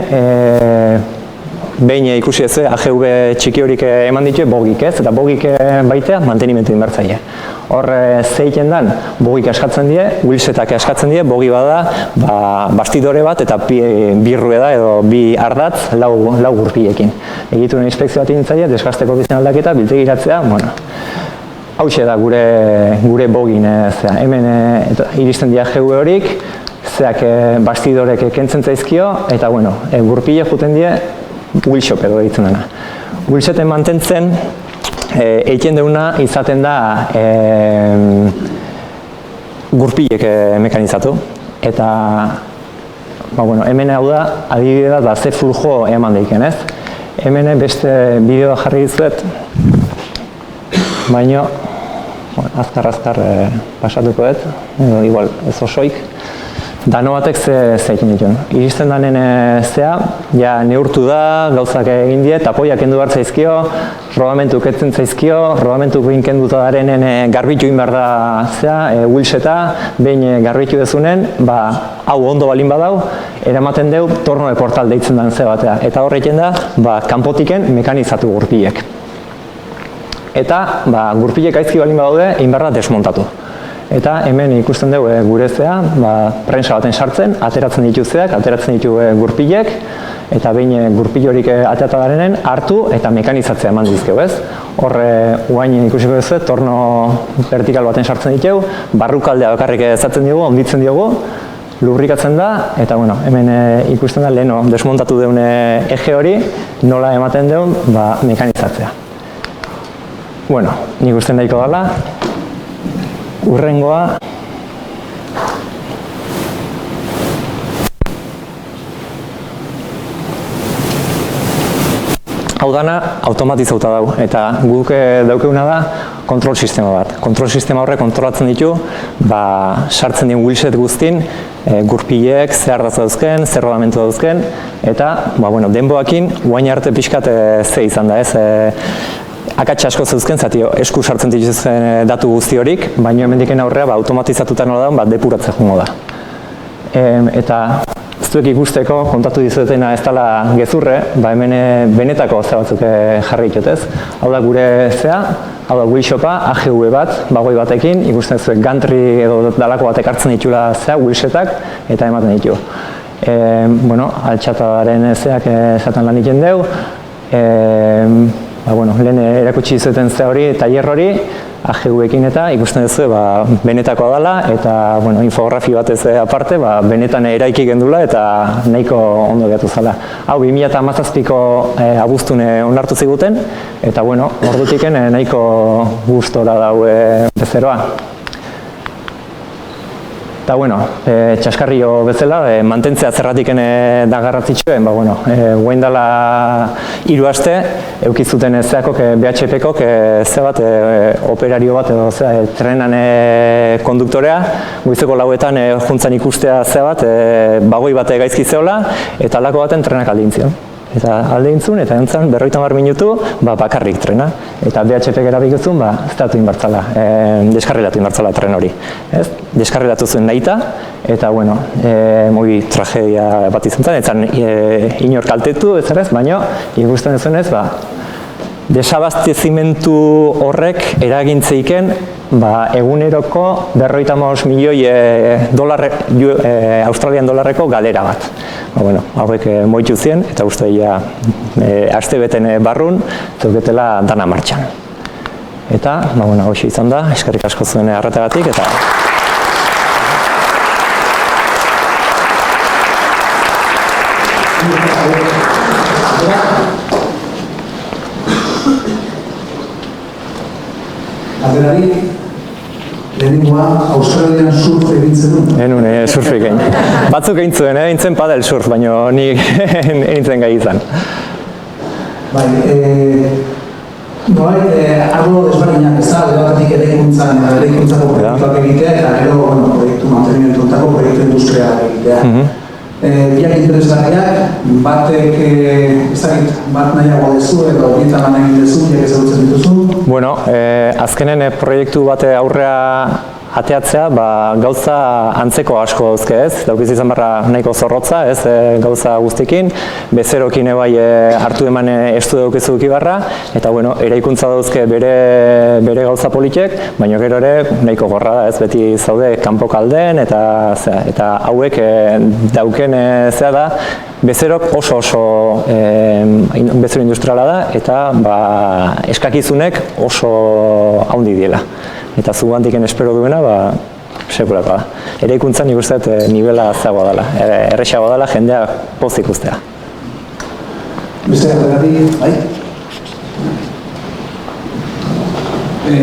behin ikusi ez, AGV txiki horik eman ditu, bogik ez, eta bogik baitea mantenimentu inbertzaile. Hor zeiten dan, bogik askatzen die, wheelsetak askatzen die, bogi bada, bastidore bat eta bi rueda edo bi ardatz lau gurpiekin. Egituen inspekzio bat egin desgasteko bizien aldaketa, biltegiratzea, hauxe da gure bogin. Hemen iristen dia GV horik, zeak bastidorek kentzen zaizkio, eta gurpile juten die, wheelshop edo ditzen dena. Wheelsheten mantentzen, egiten deuna izaten da gurpilek mekanizatu, eta hemen hau da, adibide bat, ze flujo eman daiken, ez? Hemen beste bideoa jarri dizuet, baina azkar pasatuko dut, igual ez osoik. Dano batek zeiten dituen. Iristen danen zea, ja neurtu da, gauzak egin die, tapoiak kendu behar zaizkio, rodamentu ketzen zaizkio, rodamentu behin kenduta darenen garbitu egin behar da zea, wheelseta, behin garbitu dezunen, hau ondo balin badau, eramaten deu torno de portal deitzen den ze batea. Eta horrekin da, kanpotiken mekanizatu gurpilek. Eta gurpilek aizki balin badaude, egin behar da desmontatu. Eta hemen ikusten dugu gurezea, prensa baten sartzen, ateratzen dituzteak, ateratzen ditu gurpilek, eta behin gurpil horik aterata darenen hartu eta mekanizatzea eman dizkeu, ez? Horre, guain ikusiko duzu, torno vertikal baten sartzen ditugu, barrukaldea bakarrik ezatzen diogu, onditzen diogu, lubrikatzen da, eta bueno, hemen ikusten da leheno desmontatu deun eje hori, nola ematen deun, mekanizatzea. Bueno, nik usten daiko dela, urrengoa, hau dana automatizauta dago, eta guk daukeuna da kontrol sistema bat. Kontrol sistema horrek kontrolatzen ditu, sartzen dien wheelset guztin, gurpilek, zer ardaz dauzken, zer rodamentu dauzken, eta denboakin, guain arte pixkat ze izan da, ez? Akatsa asko zeuzken, zati esku sartzen dituzten datu guzti horik, baina hemendiken aurrea automatizatuta nola da, depuratze joango da. Eta zuek ikusteko, kontatu dizuetena ez dela gezurre, hemen benetako ze batzuk jarri ditut, ez? Hau da gure zea, hau da wheelshopa, AGV bat, bagoi batekin, ikusten zuek gantry edo dalako batek hartzen ditula zea, wheelsetak, eta ematen ditu. Altxatadaren zeak esaten lan egiten dugu, lehen erakutsi dizueten ze hori, tailer hori, AGV-ekin eta ikusten duzu benetakoa dela, eta infografi batez aparte, benetan eraiki gendula eta nahiko ondo gehatu zela. Hau 2017ko abuztune onartu ziguten, eta ordutik nahiko gustora daue bezeroa. Eta txaskarrio bezala, mantentzea zerratik da garrantzitsuen, guain dela 3 aste, eukizuten zeakok BHP-kok zebat operario bat edo trenan konduktorea, goizeko 4etan juntzan ikustea zebat, bagoi bat gaizki zeola, eta alako baten trenak aldeintzen. Eta aldeintzun, eta entzan 50 minutu bakarrik trena. Eta BHP-k erabikizun, zeratu inbartzala, deskarrilatu inbartzala tren hori. Deskarrilatu zuen nahita, eta mobi tragedia bat izan zen, etzan inor kaltetu, baina ikusten duzunez, desabaztezimentu horrek eragintzeiken eguneroko 55 milioi Australian dolarreko galera bat. Hauek moitu zien, eta uste aste beten barrun, zeuketela dana martxan. Eta, hoxe izan da, eskerrik asko zuen arretagatik, eta... Aderari, lehenengoa, Australian surf egintzen du? Enun, surf egin. Batzuk egin zuen, egintzen padel surf, baina nik egintzen gai izan. Bai, arlo desberdinak ez da, batetik eraikuntzako proiektuak egitea, eta gero proiektu mantenimentuetako proiektu industrialak egitea. Biak interesgarriak, batek bat nahiago dezu edo horietan lan egin dezu, biak ezagutzen dituzu? Azkenen proiektu bate aurrea ateatzea, gauza antzeko asko dauzke, ez? Daukiz izan barra nahiko zorrotza, ez? Gauza guztikin, bezerokin ebai hartu eman estu daukizu dukibarra, eta eraikuntza dauzke bere gauza politek, baina gero ere nahiko gorra da, ez? Beti zaude kanpo kalden, eta hauek dauken zea da, bezerok oso bezero industriala da, eta eskakizunek oso haundi diela. Eta zugantiken espero duena, sekulako da. Eraikuntzan nik uste nivela zagoa dela, errexagoa dela jendea poz ikustea. Beste aterari, bai?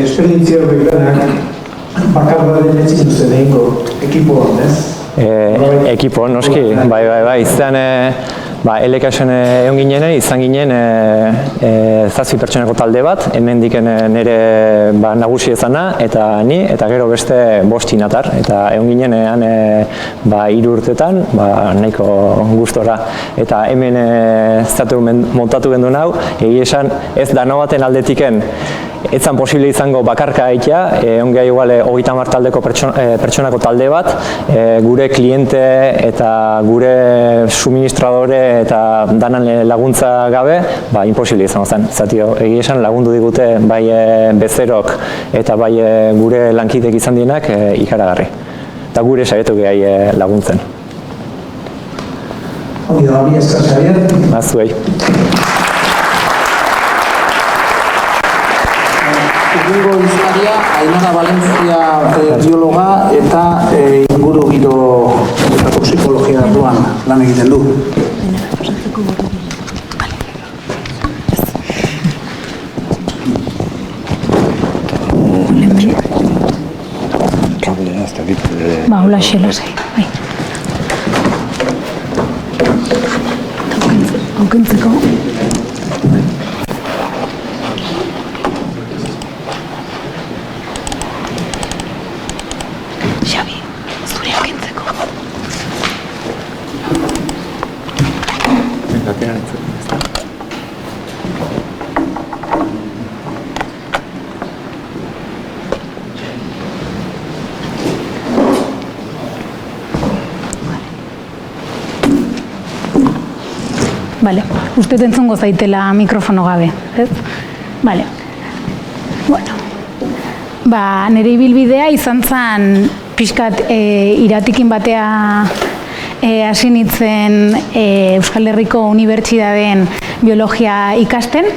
Esperientzia horrek bakar baden ezin duzen egingo ekipoan, ez? Ekipo, noski, bai, izan Elekasen egon ginen, izan ginen 7 pertsonako talde bat, hemen diken nire nagusi ezana, eta ni, eta gero beste 5 txinatar, eta egon ginen 3 urtetan, nahiko gustora. Eta hemen montatu genduen hau, egia esan ez dano baten aldetiken etzan posible izango bakarka egitea, ongea igual 30 taldeko pertsonako talde bat, gure kliente eta gure suministradore eta danan laguntza gabe, imposible izango zen. Zatio, egia esan lagundu digute bai bezerok eta bai gure lankidek izan dienak ikaragarri. Eta gure saietu gehi laguntzen. Ongi da, mi esker Xabier. Azuei. Egungo hizlaria, Ainara Valentzia biologa eta ingurugiro eta toksikologia arloan lan egiten du. Hola, lasai, bai. Aukentzeko. Xabi, zure aukentzeko. Vale, uste entzungo zaitela mikrofono gabe, ez? Vale. Bueno. Nire ibilbidea izan zen pixkat iratikin batea hasi nintzen Euskal Herriko Unibertsitateen biologia ikasten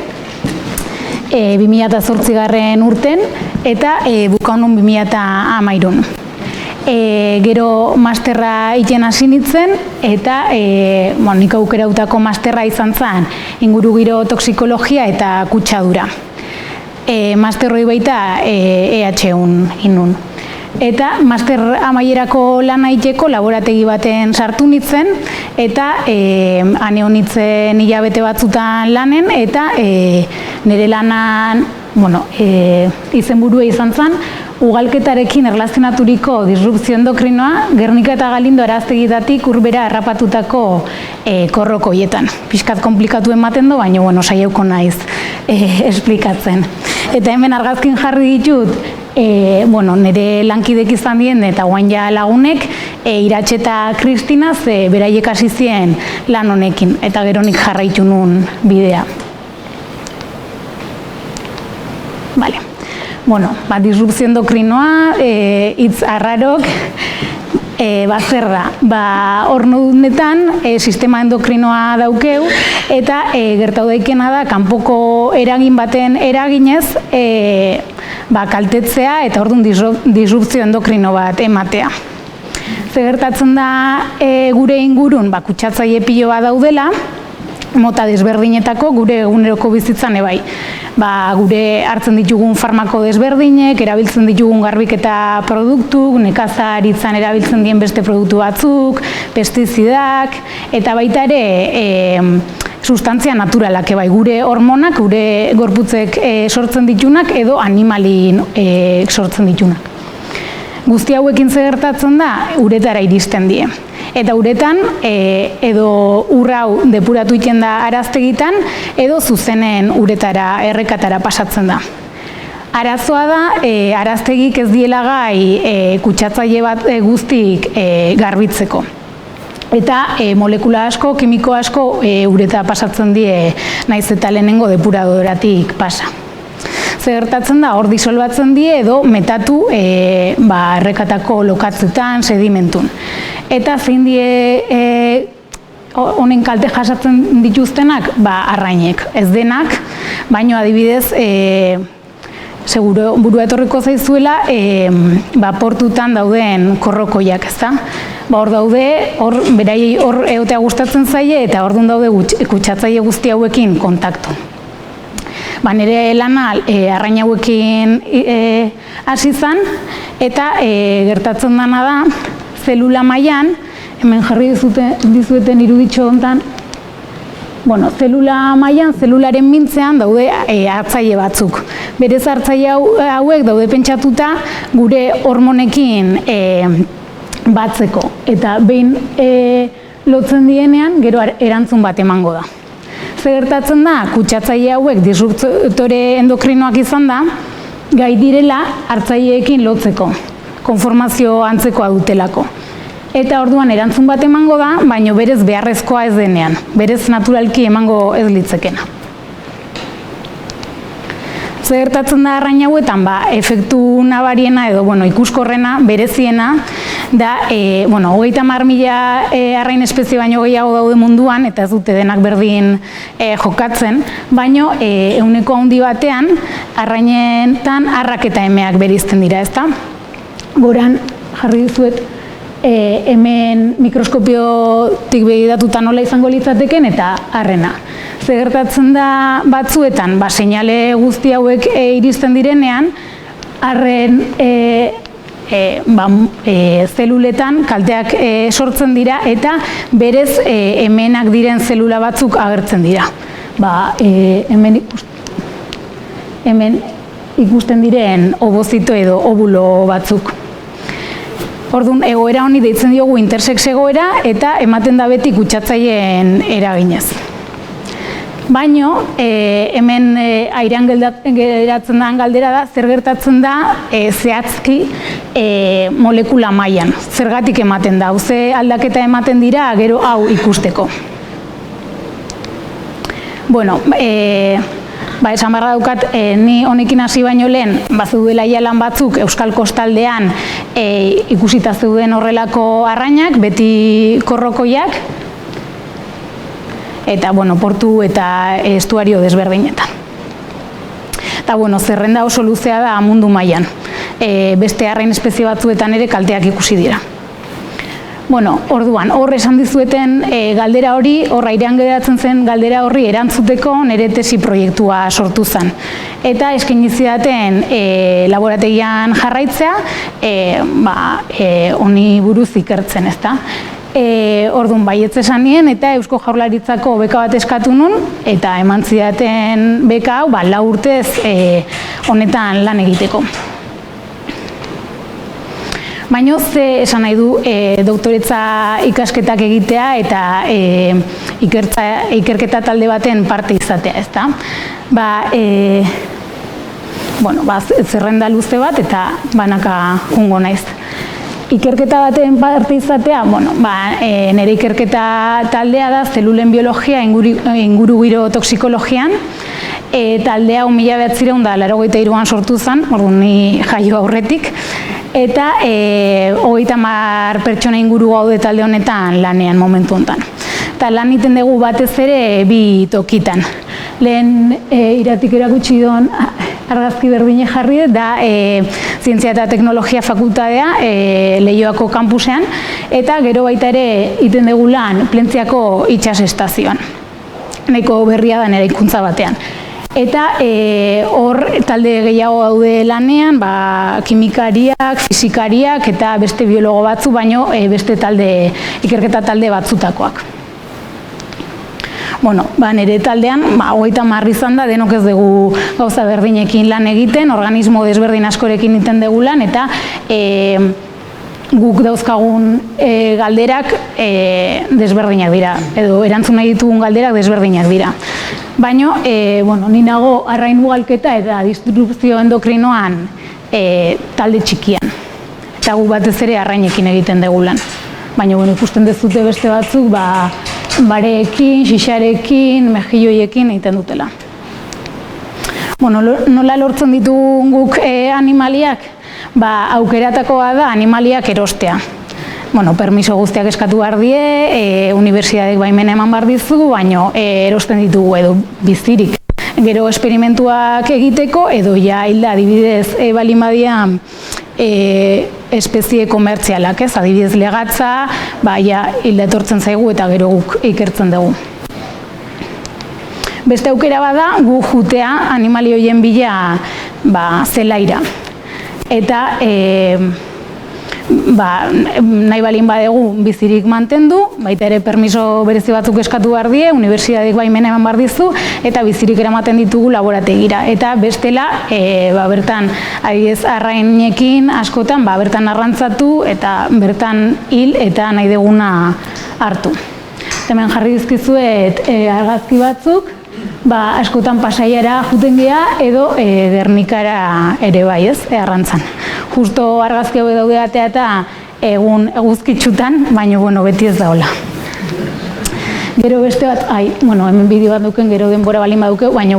2008 urten eta bukaunun 2013. Gero masterra egiten hasi nintzen eta nik aukerautako masterra izan zen ingurugiro toksikologia eta kutsadura. Masterroi baita EH1 inun. Eta master amaierako lana egiteko laborategi baten sartu nintzen eta ane honitzen hilabete batzutan lanen eta nire lanan izenburua izan zen ugalketarekin erlazionaturiko disrupzio endokrinoa Gernika eta Galindo araztegitatik urbera errapatutako korrokoietan. Piskat komplikatu ematen du, baina saiatuko naiz esplikatzen. Eta hemen argazkin jarri ditut, nire lankidek izan dien eta guain ja lagunek, Iratxe eta Kristina beraiek hasi zien lan honekin, eta gero nik jarraitu nun bidea. Vale. Disrupzio endokrinoa, hitz arrarok, zer da? Hornodunetan sistema endokrinoa daukeu eta gertatu daikena da kanpoko eragin baten eraginez kaltetzea eta orduan disrupzio endokrino bat ematea. Ze gertatzen da gure ingurun kutsatzaile pilo bat daudela, mota desberdinetako gure eguneroko bizitzan ebai. Gure hartzen ditugun farmako desberdinek, erabiltzen ditugun garbiketa produktu, nekazaritzan erabiltzen dien beste produktu batzuk, pestizidak, eta baita ere sustantzia naturalak ebai, gure hormonak, gure gorputzek sortzen ditunak edo animalin sortzen ditunak. Guzti hauekin gertatzen da, uretara iristen die. Eta uretan, edo urrau depuratu iten da araztegitan, edo zuzenen uretara, errekatara pasatzen da. Arazoa da, araztegik ez diela gai kutsatzaile bat guztik garbitzeko. Eta molekula asko, kimiko asko ureta pasatzen die naiz eta lehenengo depuradoratik pasa. Gertatzen da, hor disolbatzen die edo metatu errekatako lokatzetan, sedimentun. Eta zein die honen kalte jasatzen dituztenak, arrainek. Ez denak, baino adibidez, seguro burua etorriko zaizuela, portutan dauden korrokoiak, ezta? Hor daude, beraiei hor egotea gustatzen zaie eta hor daude kutsatzaile guzti hauekin kontaktu. Nire lana arrain hauekin hasi zen eta gertatzen dena da zelula mailan, hemen jarri dizueten iruditxo honetan, zelula mailan, zelularen mintzean daude hartzaile batzuk. Berez hartzaile hauek daude pentsatuta gure hormonekin batzeko. Eta behin lotzen dienean, gero erantzun bat emango da. Ze gertatzen da, kutsatzaile hauek disruptore endokrinoak izan da, gai direla hartzaileekin lotzeko, konformazio antzekoa dutelako. Eta orduan erantzun bat emango da, baino berez beharrezkoa ez denean, berez naturalki emango ez litzekena. Zer gertatzen da arrain hauetan, efektu nabariena edo ikuskorrena, bereziena, da, 30.000 arrain espezie baino gehiago daude munduan, eta ez dute denak berdin jokatzen, baino 100 handi batean, arrainetan arrak eta emeak bereizten dira, ezta? Goran jarri dizuet, hemen mikroskopiotik begiratuta nola izango litzateken eta arrena. Zer gertatzen da batzuetan, seinale guzti hauek iristen direnean, arren zeluletan kalteak sortzen dira eta berez hemenak diren zelula batzuk agertzen dira. Hemen ikusten diren ovozito edo ovulo batzuk. Orduan, egoera honi deitzen diogu intersex egoera eta ematen da beti kutsatzaileen eraginez. Baino, hemen airean geratzen da galdera da, zer gertatzen da zehazki molekula mailan. Zergatik ematen da, ze aldaketa ematen dira gero hau ikusteko. Bueno, esan barra daukat, ni honekin hasi baino lehen, zeudela lan batzuk Euskal Kostaldean ikusita zeuden horrelako arrainak, beti korrokoiak, eta portu eta estuario desberdinetan. Eta zerrenda oso luzea da mundu mailan. Beste arrain espezie batzuetan ere kalteak ikusi dira. Orduan, hor esan dizueten galdera hori, hor airean geratzen zen galdera horri erantzuteko nire tesi proiektua sortu zen. Eta eskaini zidaten laborategian jarraitzea, honi buruz ikertzen, ezta? Orduan baietz esan nien eta Eusko Jaurlaritzako beka bat eskatu nun eta eman zidaten beka hau 4 urtez honetan lan egiteko. Baina ze esan nahi du doktoretza ikasketak egitea eta ikerketa talde baten parte izatea, ezta? Zerrenda luze bat eta banaka jungo naiz. Ikerketa baten parte izatea, nire ikerketa taldea da zelulen biologia ingurugiro toksikologian, taldea 1983an sortu zen, orduan ni jaio aurretik, eta 30 pertsona inguru gaude talde honetan lanean momentu honetan. Eta lan egiten dugu batez ere 2 tokitan. Lehen iratik erakutsi duen argazki berdine jarri da Zientzia eta Teknologia Fakultatea Leioako kampusean eta gero baita ere egiten dugu lan Plentziako itsas estazioan. Nahiko berria da nire ikuntza batean. Eta hor talde gehiago daude lanean, kimikariak, fizikariak eta beste biologo batzu, baino beste ikerketa talde batzutakoak. Nire taldean, 30 izan da, denok ez dugu gauza berdinekin lan egiten, organismo desberdin askorekin egiten dugu lan, eta guk dauzkagun galderak desberdinak dira, edo erantzun nahi ditugun galderak desberdinak dira. Baina, ni nago arrain ugalketa eta disrupzio endokrinoan talde txikian, eta guk batez ere arrainekin egiten dugu lan. Baina, ikusten dezute beste batzuk, bareekin, xixarekin, mejilloiekin egiten dutela. Nola lortzen ditugun guk animaliak? Aukeratakoa da animaliak erostea. Permiso guztiak eskatu behar die, unibertsitateek baimena eman behar dizu, baina erosten ditugu edo bizirik. Gero esperimentuak egiteko, edo hilda adibidez balin badia espezie komertzialak, adibidez legatza, hilda etortzen zaigu eta gero guk ikertzen dugu. Beste aukera bada, gu jutea animali horien bila zelaira. Eta nahi balin badegu bizirik mantendu, baita ere permiso berezi batzuk eskatu behar die, unibertsitateek baimena eman behar dizu, eta bizirik eramaten ditugu laborategira. Eta bestela, bertan adibidez arrainekin askotan, bertan arrantzatu eta bertan hil eta nahi deguna hartu. Hemen jarri dizkizuet argazki batzuk, askotan Pasaiara juten gea edo Gernikara ere bai, ez, arrantzan. Justo argazki hau daude atea eta egun eguzkitsutan, baina beti ez da hola. Gero beste bat, hemen bideo bat duken, gero denbora balin baduke, baina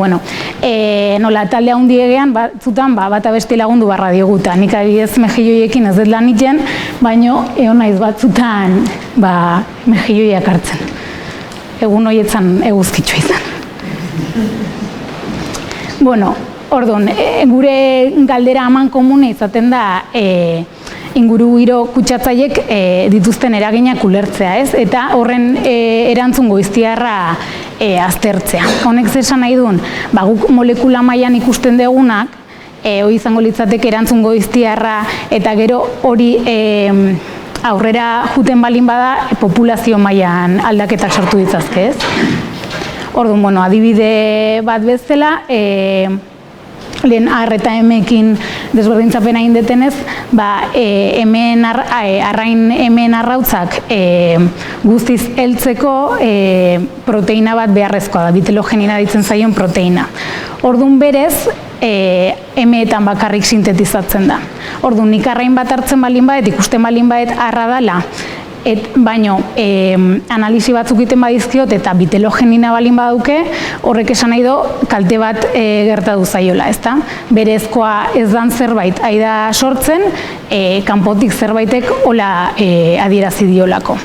nola talde handi egean, batzutan bata beste lagundu barra dioguta. Nik adibidez mejilloiekin ez dut lan iten, baina egon naiz batzutan mejilloiak hartzen. Egun horietzan eguzkitsua izan. Orduan, gure galdera haman komune izaten da ingurugiro kutsatzaiek dituzten eraginak ulertzea, ez? Eta horren erantzun goiztiarra aztertzea. Honek zesan nahi duen, guk molekula mailan ikusten dugunak, hori izango litzateke erantzun goiztiarra, eta gero hori aurrera juten balin bada populazio mailan aldaketak sortu ditzazke, ez? Orduan, adibide bat bezala, lehen R eta M-ekin desberdintzapena indetenez, arrain hemen arrautzak guztiz heltzeko proteina bat beharrezkoa da, bitelogenina ditzen zaion proteina. Orduan berez, M-etan bakarrik sintetizatzen da. Orduan nik arrain bat hartzen balin badet, ikusten balin badet arra dela, baino analisi batzuk egiten badizkiot eta bitelogenina balin baduke, horrek esan nahi do kalte bat gertatu zaiola, ezta? Berezkoa ez dan zerbait aida sortzen, kanpotik zerbaitek hola adierazi diolako.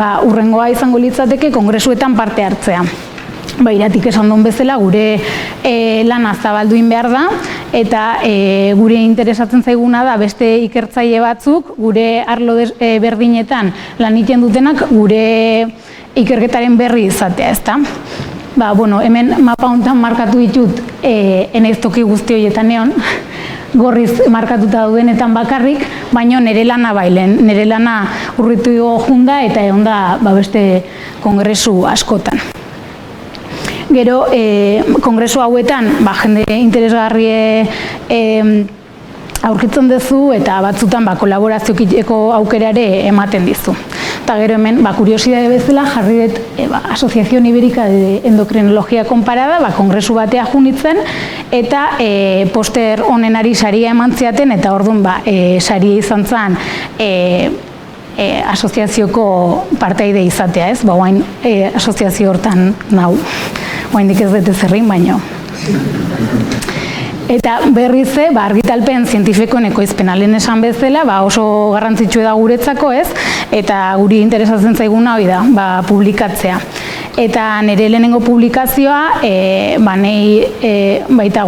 Urrengoa izango litzateke kongresuetan parte hartzea. Iratik esan duen bezala gure lana zabalduin behar da, eta gure interesatzen zaiguna da beste ikertzaile batzuk, gure arlo berdinetan lan egiten dutenak gure ikerketaren berri izatea, ezta? Hemen mapa honetan markatu ditut enaiz toki guzti horietan neon, gorriz markatuta daudenetan bakarrik, baina nire lana bailen, nire lana urritu junda eta egon da beste kongresu askotan. Gero, kongresu hauetan, jende interesgarri aurkitzen duzu eta batzutan kolaborazioekiko aukerare ematen dizu. Eta gero hemen, kuriosidade bezala, jarri dut Asociación Ibérica de Endocrinología Comparada, kongresu batea junitzen, eta poster honenari saria eman ziaten, eta orduan saria izan zen asoziazioko parteide izatea, ez? Guain asoziazio hortan nau. Oaindik ez dut ezerrin, baino. Eta berriz, argitalpen zientifikoen ekoizpena lehen esan bezala, oso garrantzitsu da guretzako, ez? Eta guri interesatzen zaiguna hori da, publikatzea. Eta nire lehenengo publikazioa, baita,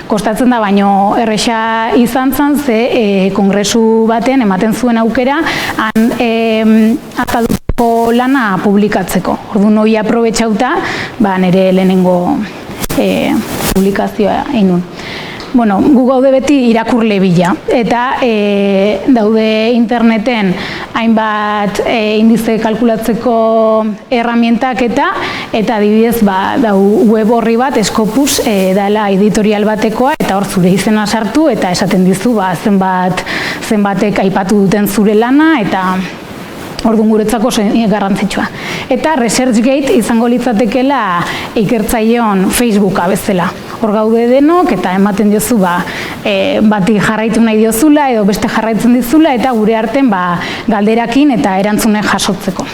kostatzen da, baino erresa izan zen, ze kongresu baten ematen zuen aukera, azaldutako lana publikatzeko. Orduan hori aprobetxauta, nire lehenengo publikazioa egin nun. Gu gaude beti irakurle bila, eta daude interneten hainbat indize kalkulatzeko erramientak eta adibidez web horri bat, Scopus, dela editorial batekoa, eta hor zure izena sartu eta esaten dizu zenbatek aipatu duten zure lana, eta orduan guretzako garrantzitsua. Eta ResearchGate izango litzatekela ikertzaileon Facebooka bezala. Hor gaude denok eta ematen diozu bati jarraitu nahi diozula edo beste jarraitzen dizula eta gure arten galderakin eta erantzunen jasotzeko.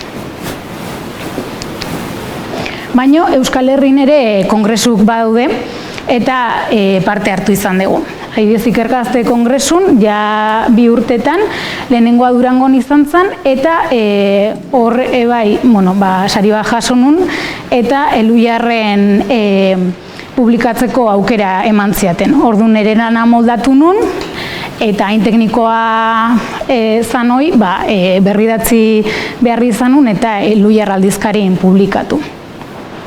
Baina Euskal Herrin ere kongresuk badaude eta parte hartu izan dugu. Adibidez Ikergazte kongresun, ja 2 urtetan, lehenengoa Durangon izan zen, eta hor sari bat jaso nun, eta Elujarren publikatzeko aukera eman ziaten. Orduan nire lana moldatu nun, eta hain teknikoa zan hoi, berridatzi beharri izan nun, eta Elujar aldizkarien publikatu.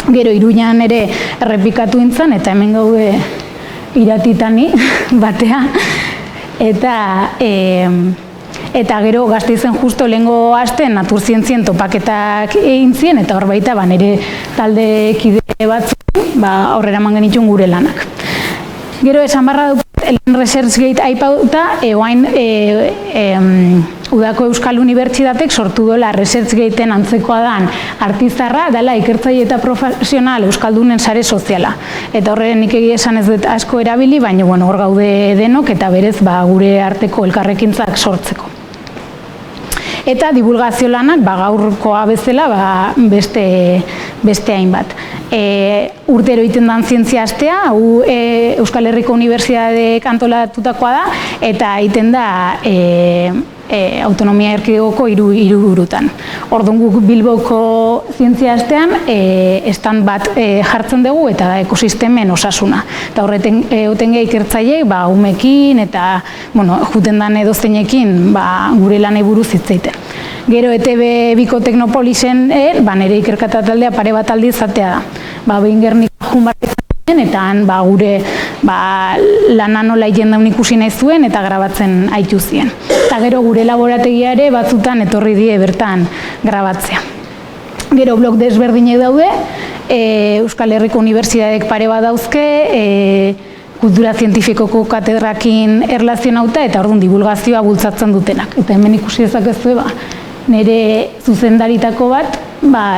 Gero Iruñan ere errepikatu intzan, eta hemen gaude Iratitani batea, eta gero Gasteizen justo lehengo astean naturzientzien topaketak egin zien, eta hor baita nire talde kide batzuk aurrera eman genituen gure lanak. Gero esan barra dut Lehen ResearchGate aipauta, oain Udako Euskal Unibertsitatek sortu dola ResearchGateen antzekoa dan artizarra, dela ikertzaile eta profesional Euskaldunen sare soziala. Eta horren nik egia esan ez dut asko erabili, baina hor gaude denok eta berez gure arteko elkarrekintzak sortzeko. Eta divulgazio lanak gaurkoa bezala beste hainbat. Urtero egiten den zientzia astea, hau Euskal Herriko Unibertsitateak antolatutakoa da, eta egiten da autonomia erkidegoko hiru burutan. Orduan guk Bilboko zientzia astean stand bat jartzen dugu eta da ekosistemen osasuna. Eta horreten egoten ikertzaileek umekin eta juten dan edozeinekin gure lanei buruz hitz egiten. Gero ETB Biko Teknopolisen nire ikerketa taldea pare bat aldiz izatea da. Behin Gernika jun bat eta han gure lana nola egin daun ikusi nahi zuen eta grabatzen haitu zien. Eta gero gure laborategia ere batzutan etorri die bertan grabatzea. Gero blog desberdinek daude, Euskal Herriko Unibertsitateek pare bat dauzke, kultura zientifikoko katedrakin erlazionauta eta orduan divulgazioa bultzatzen dutenak. Eta hemen ikusi dezakezue nire zuzendaritako bat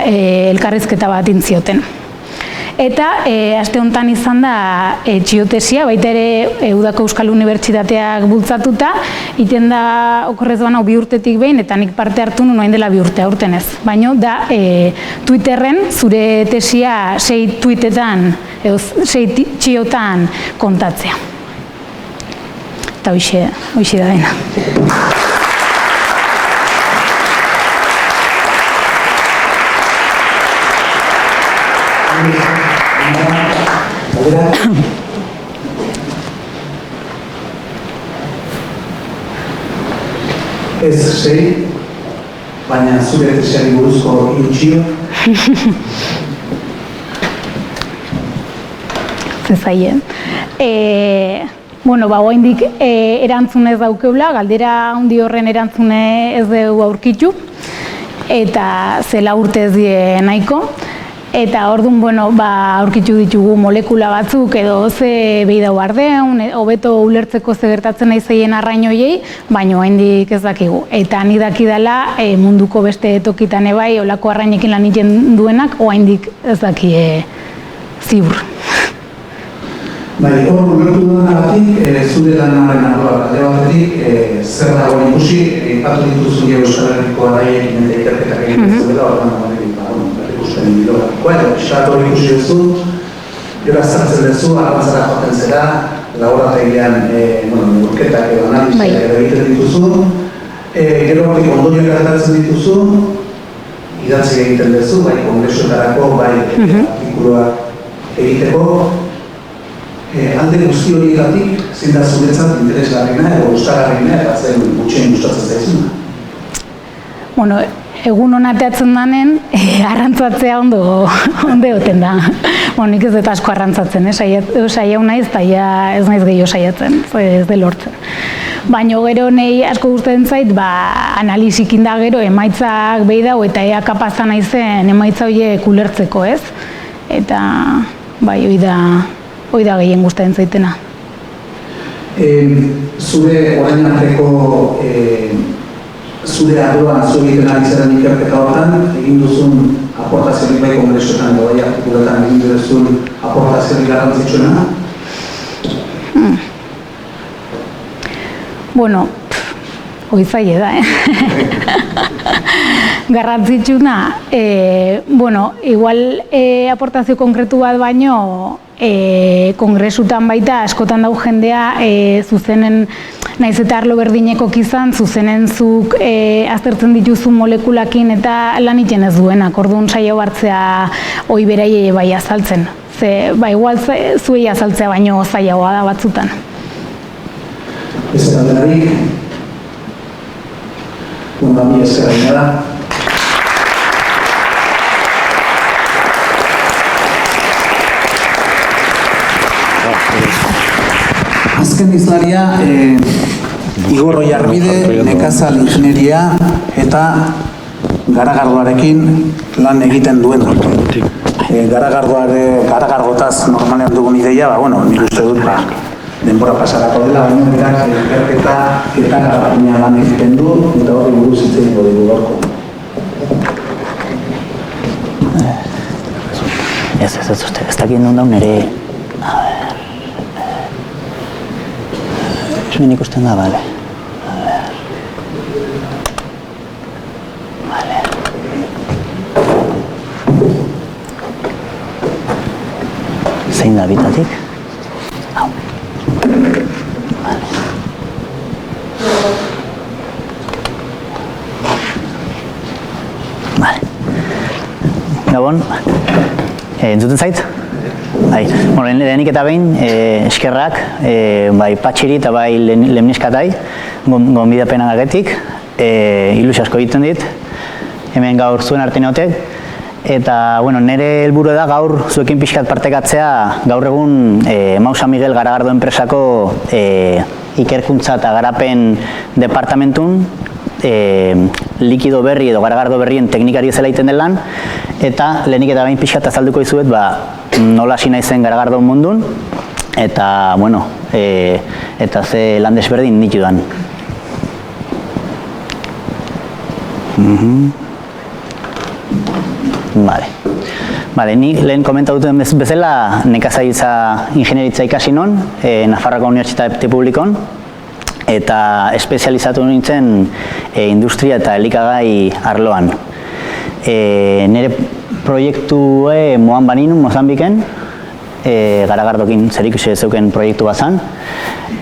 elkarrizketa bat intzioten. Eta aste honetan izan da txiotesia, baita ere Udako Euskal Unibertsitateak bultzatuta, iten da okorrez baina 2 urtetik behin, eta nik parte hartu nuen dela 2 urte aurten ez. Baina da Twitterren zure tesia 6 tweetetan, 6 txiotan kontatzea. Eta hoxe da dena. Ez 6, baina zure tesiari buruzko irutxio. Zezaien. Oaindik erantzune ez daukeula, galdera handi horren erantzune ez dugu aurkitu, eta zela urte ez die nahiko. Eta orduan, aurkitu ditugu molekula batzuk edo ze behi dau ardeun, hobeto ulertzeko ze gertatzen nahi zeien arrainoiei, baina oraindik ez dakigu. Eta nik dakidala munduko beste tokitan ebai, olako arrainekin lan egiten duenak, oraindik ez dakie ziur. Hor ulertu duenagatik, zure lanaren arloa alde batetik, zer dagoen ikusi, ipatu dituzun Euskal Herriko arraiekin eta ikerketak egin zuela, Bueno, xatu hori ikusi duzu, gero azartzen duzu, arrantzara joaten zera, laborategian neurketak edo analizia egiten dituzu, gero hortik ondorioak ateratzen dituzu, idatzi egiten duzu, bai kongresuetarako, bai artikuluak egiteko, alde guzti horietatik, zein da zuretzat interesgarriena edo gustagarriena eta zen gutxien gustatzen zaizuna. Egun honateatzen danen, arrantzatzea ondo oten da. Nik ez dut asko arrantzatzen, saiau naiz, eta ez naiz gehiago saiatzen, ez de lortzen. Baina gero nahi asko gustatzen zait, analizikin da gero emaitzak behi dau, eta ea kapazan naizen emaitza horiek ulertzeko, ez? Eta, hoi da gehien gustatzen zaitena. Zure orain arteko zure arloan zu egiten ari zaren ikerketa horretan, egin duzun aportaziorik bai kongresuetan edo bai artikuletan egin duzun aportaziorik garrantzitsuena? Hoi zaila da, garrantzitsuna, igual aportazio konkretu bat baino, kongresutan baita askotan dau jendea zuzenen, naiz eta arlo berdineko izan, zuzenen zuk aztertzen dituzu molekulakin eta lan egiten ez duenak, orduan saio hartzea hoi beraiei bai azaltzen. Igual zuei azaltzea baino zailagoa da batzutan. Ez eta denarik, mi eskerraina da. Azken izlaria, Igor Oiarbide, nekazal ingenieria eta garagardoarekin lan egiten duen. Garagargotaz normalean dugun ideia, nik uste dut, denbora pasarako dela, baina berak ikerketa eta garapena lan egiten du, eta horri buruz hitz egingo dugu gaurko. Ez dakit non daun ere... Hemen ikusten da, bale. Zein da bitatik? Hau. Vale. Gabon. Entzuten zait? Bai. Lehenik eta behin, eskerrak, bai Patxiri eta bai Lemniskatai, gonbidapenagatik, ilusio asko egiten dit, hemen gaur zuen arte neotek, eta nire helburu da gaur zuekin pixkat partekatzea gaur egun Mau San Miguel Garagardo enpresako ikerkuntza eta garapen departamentun likido berri edo garagardo berrien teknikari ezela egiten den lan, eta lehenik eta behin pixkat azalduko dizuet nola hasi naizen garagardo mundun, eta eta ze lan desberdin nitudan. Vale, ni lehen komenta duten bezala nekazaritza ingenieritza ikasi non, Nafarroako Unibertsitate Publikon, eta espezializatu nintzen industria eta elikagai arloan. Nire proiektue moan baninun Mozambiken, garagardokin zerikusi zeuken proiektu bat zan,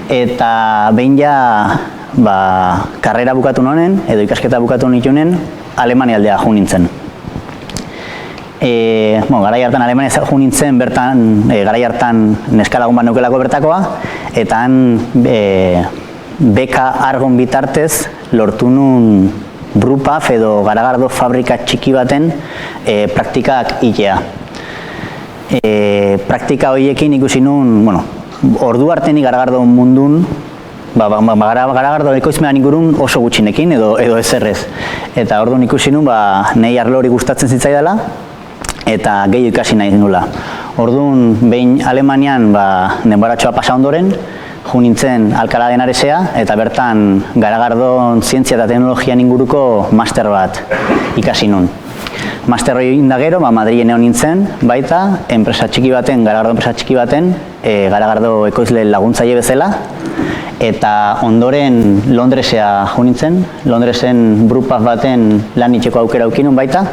eta behin ja karrera bukatu nonen, edo ikasketa bukatu nitunen, Alemania aldea jo nintzen. Garai hartan Alemania jo nintzen bertan, garai hartan neskalagun bat neukelako bertakoa, eta han beka argon bitartez lortu nun Brupaf edo garagardo fabrika txiki baten praktikak itea. Praktika horiekin ikusi nun, ordu artenik garagardo mundun, garagardo ekoizmean ingurun oso gutxinekin edo ezerrez. Eta orduan ikusi nun, nahi arlo hori gustatzen zitzaidala, eta gehiago ikasi nahi nula. Orduan, behin Alemanian denboratxoa pasa ondoren, jo nintzen Alcalá de Henaresea, eta bertan garagardon zientzia eta teknologian inguruko master bat ikasi nun. Master hori indagero, Madrilen egon nintzen, baita, enpresa txiki baten, garagardo enpresa txiki baten, garagardo ekoizle laguntzaile bezala, eta ondoren Londresea jo nintzen, Londresen Brupaf baten lan itxeko aukera aukinun baita,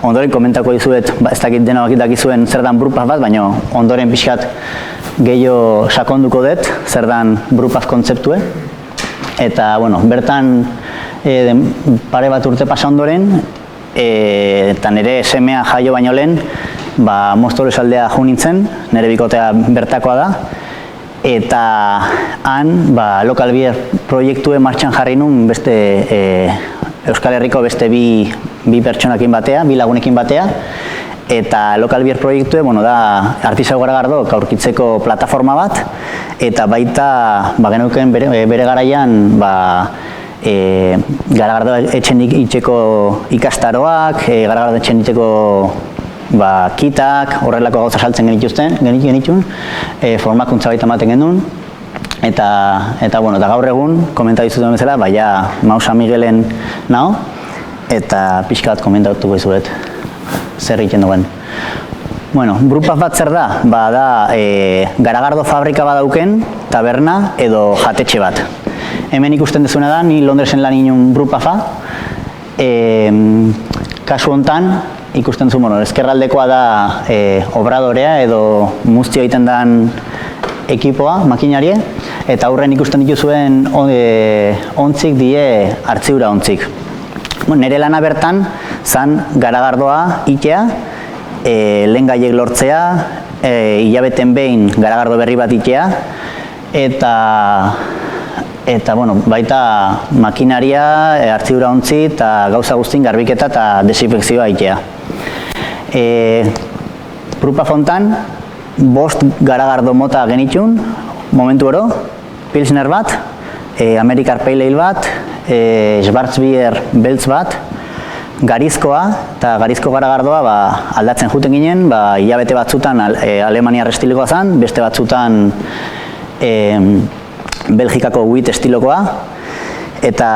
ondoren komentako dizuet, ez dakit denok dakizuen zer dan Brupaf bat, baina ondoren pixkat gehiago sakonduko dut, zer dan Brupaf kontzeptue. Eta, bertan pare bat urte pasa ondoren, eta nire semea jaio baino lehen, Mostolez aldea jo nintzen, nire bikotea bertakoa da, eta han, Local Beer proiektue martxan jarri nun beste Euskal Herriko beste bi pertsonakin batea, bi lagunekin batea, eta Local Beer proiektue, da artisau garagardok aurkitzeko plataforma bat, eta baita, geneuken bere garaian, garagardo etxen itxeko ikastaroak, garagardo etxen itxeko kitak, horrelako gauza saltzen genitun, formakuntza baita ematen genuen, eta gaur egun, komenta dizuten bezala, Mau San Miguelen nao, eta pixka bat komentatuko izuet zer egiten duen. Brupaf bat zer da? Da garagardo fabrika badauken, taberna edo jatetxe bat. Hemen ikusten dezuna da, ni Londresen lan inun Brupafa. Kasu hontan, ikusten zu, ezkerraldekoa da obradorea edo muztio egiten den ekipoa, makinarie, eta aurren ikusten dituzuen ontzik die hartziura ontzik. Nire lana bertan, zan garagardoa itea, lehen gaiek lortzea, hilabeten behin garagardo berri bat itea, eta baita makinaria, hartziura ontzi eta gauza guztin garbiketa eta desinfekzioa itea. Brupaf hontan, 5 garagardo mota genitun, momentu oro, Pilsner bat, Amerikar Pale Ale bat, Schwarzbier beltz bat, garizkoa, eta garizko garagardoa aldatzen juten ginen, hilabete batzutan Alemaniar estilokoa zen, beste batzutan Belgikako wheat estilokoa, eta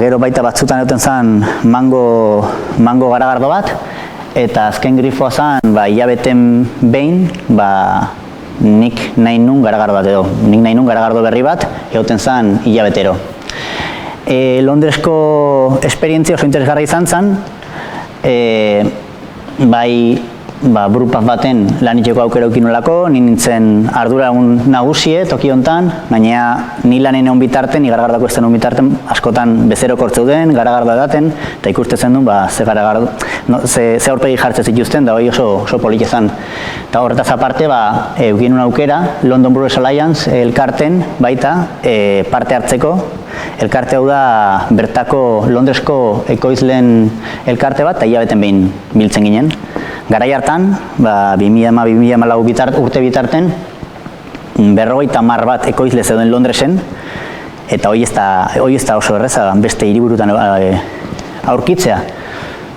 gero baita batzutan egoten zen mango garagardo bat, eta azken grifoa zen, hilabeten behin, nik nahi nun garagardo bat edo. Nik nahi nun garagardo berri bat, egoten zen hilabetero. Londresko esperientzia oso interesgarra izan zen, burupaz baten lan itxeko aukera eukin nolako, ni nintzen arduragun nagusie toki hontan, baina ni lanen egon bitarten, ni garagardako ez den egon bitarten, askotan bezero kortzeuden, garagardo edaten, eta ikustetzen duen, ze aurpegi jartzen zituzten, da hori oso polit ezan. Eta horretaz aparte, eukin un aukera, London Brewers Alliance elkarten baita parte hartzeko. Elkarte hau da bertako Londresko ekoizleen elkarte bat, eta hilabeten behin biltzen ginen. Garai hartan, 2014 urte bitarten, 50 bat ekoizle zeuden Londresen, eta hori ez da oso erreza, beste hiriburutan aurkitzea.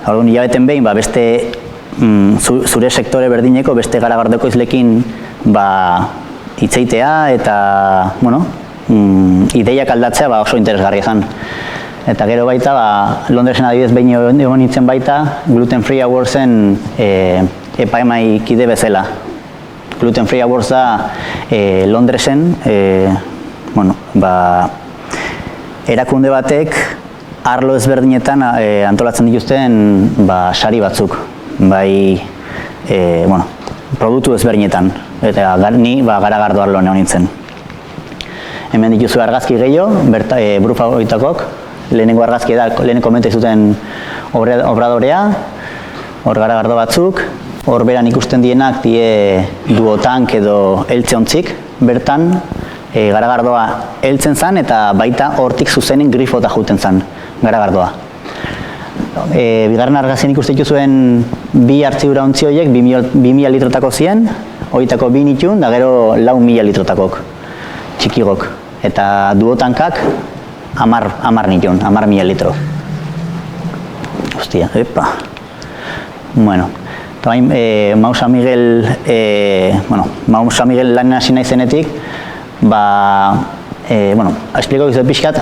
Orduan, hilabeten behin, beste zure sektore berdineko beste garagardo ekoizlekin hitzeitea eta, ideiak aldatzea oso interesgarria zen. Eta gero baita, Londresen adibidez behin egon nintzen baita, Gluten Free Awardsen epaimai kide bezala. Gluten Free Awards da Londresen, erakunde batek arlo ezberdinetan antolatzen dituzten sari batzuk. Produktu ezberdinetan, eta ni garagardo arloan egon nintzen. Hemen dituzu argazki gehiago, buru favoritakok, lehenengo argazki da, lehenengo komentai zuten obradorea, hor garagardo batzuk, hor beran ikusten dienak die duotank edo eltze ontzik, bertan garagardoa heltzen zen eta baita hortik zuzenen grifota juten zen garagardoa. Bigarren argazien ikusten dituzuen bi hartzibura ontzi horiek 2000 litrotako ziren, horietako 2 nitun, da gero 4.000 litrotakok, txikigok. Eta duotankak 10 nitun, 10.000 litro. Hostia, epa. Bueno, eta bain, Mausa Miguel lan hasi nahi zenetik, espliko gizu pixkat,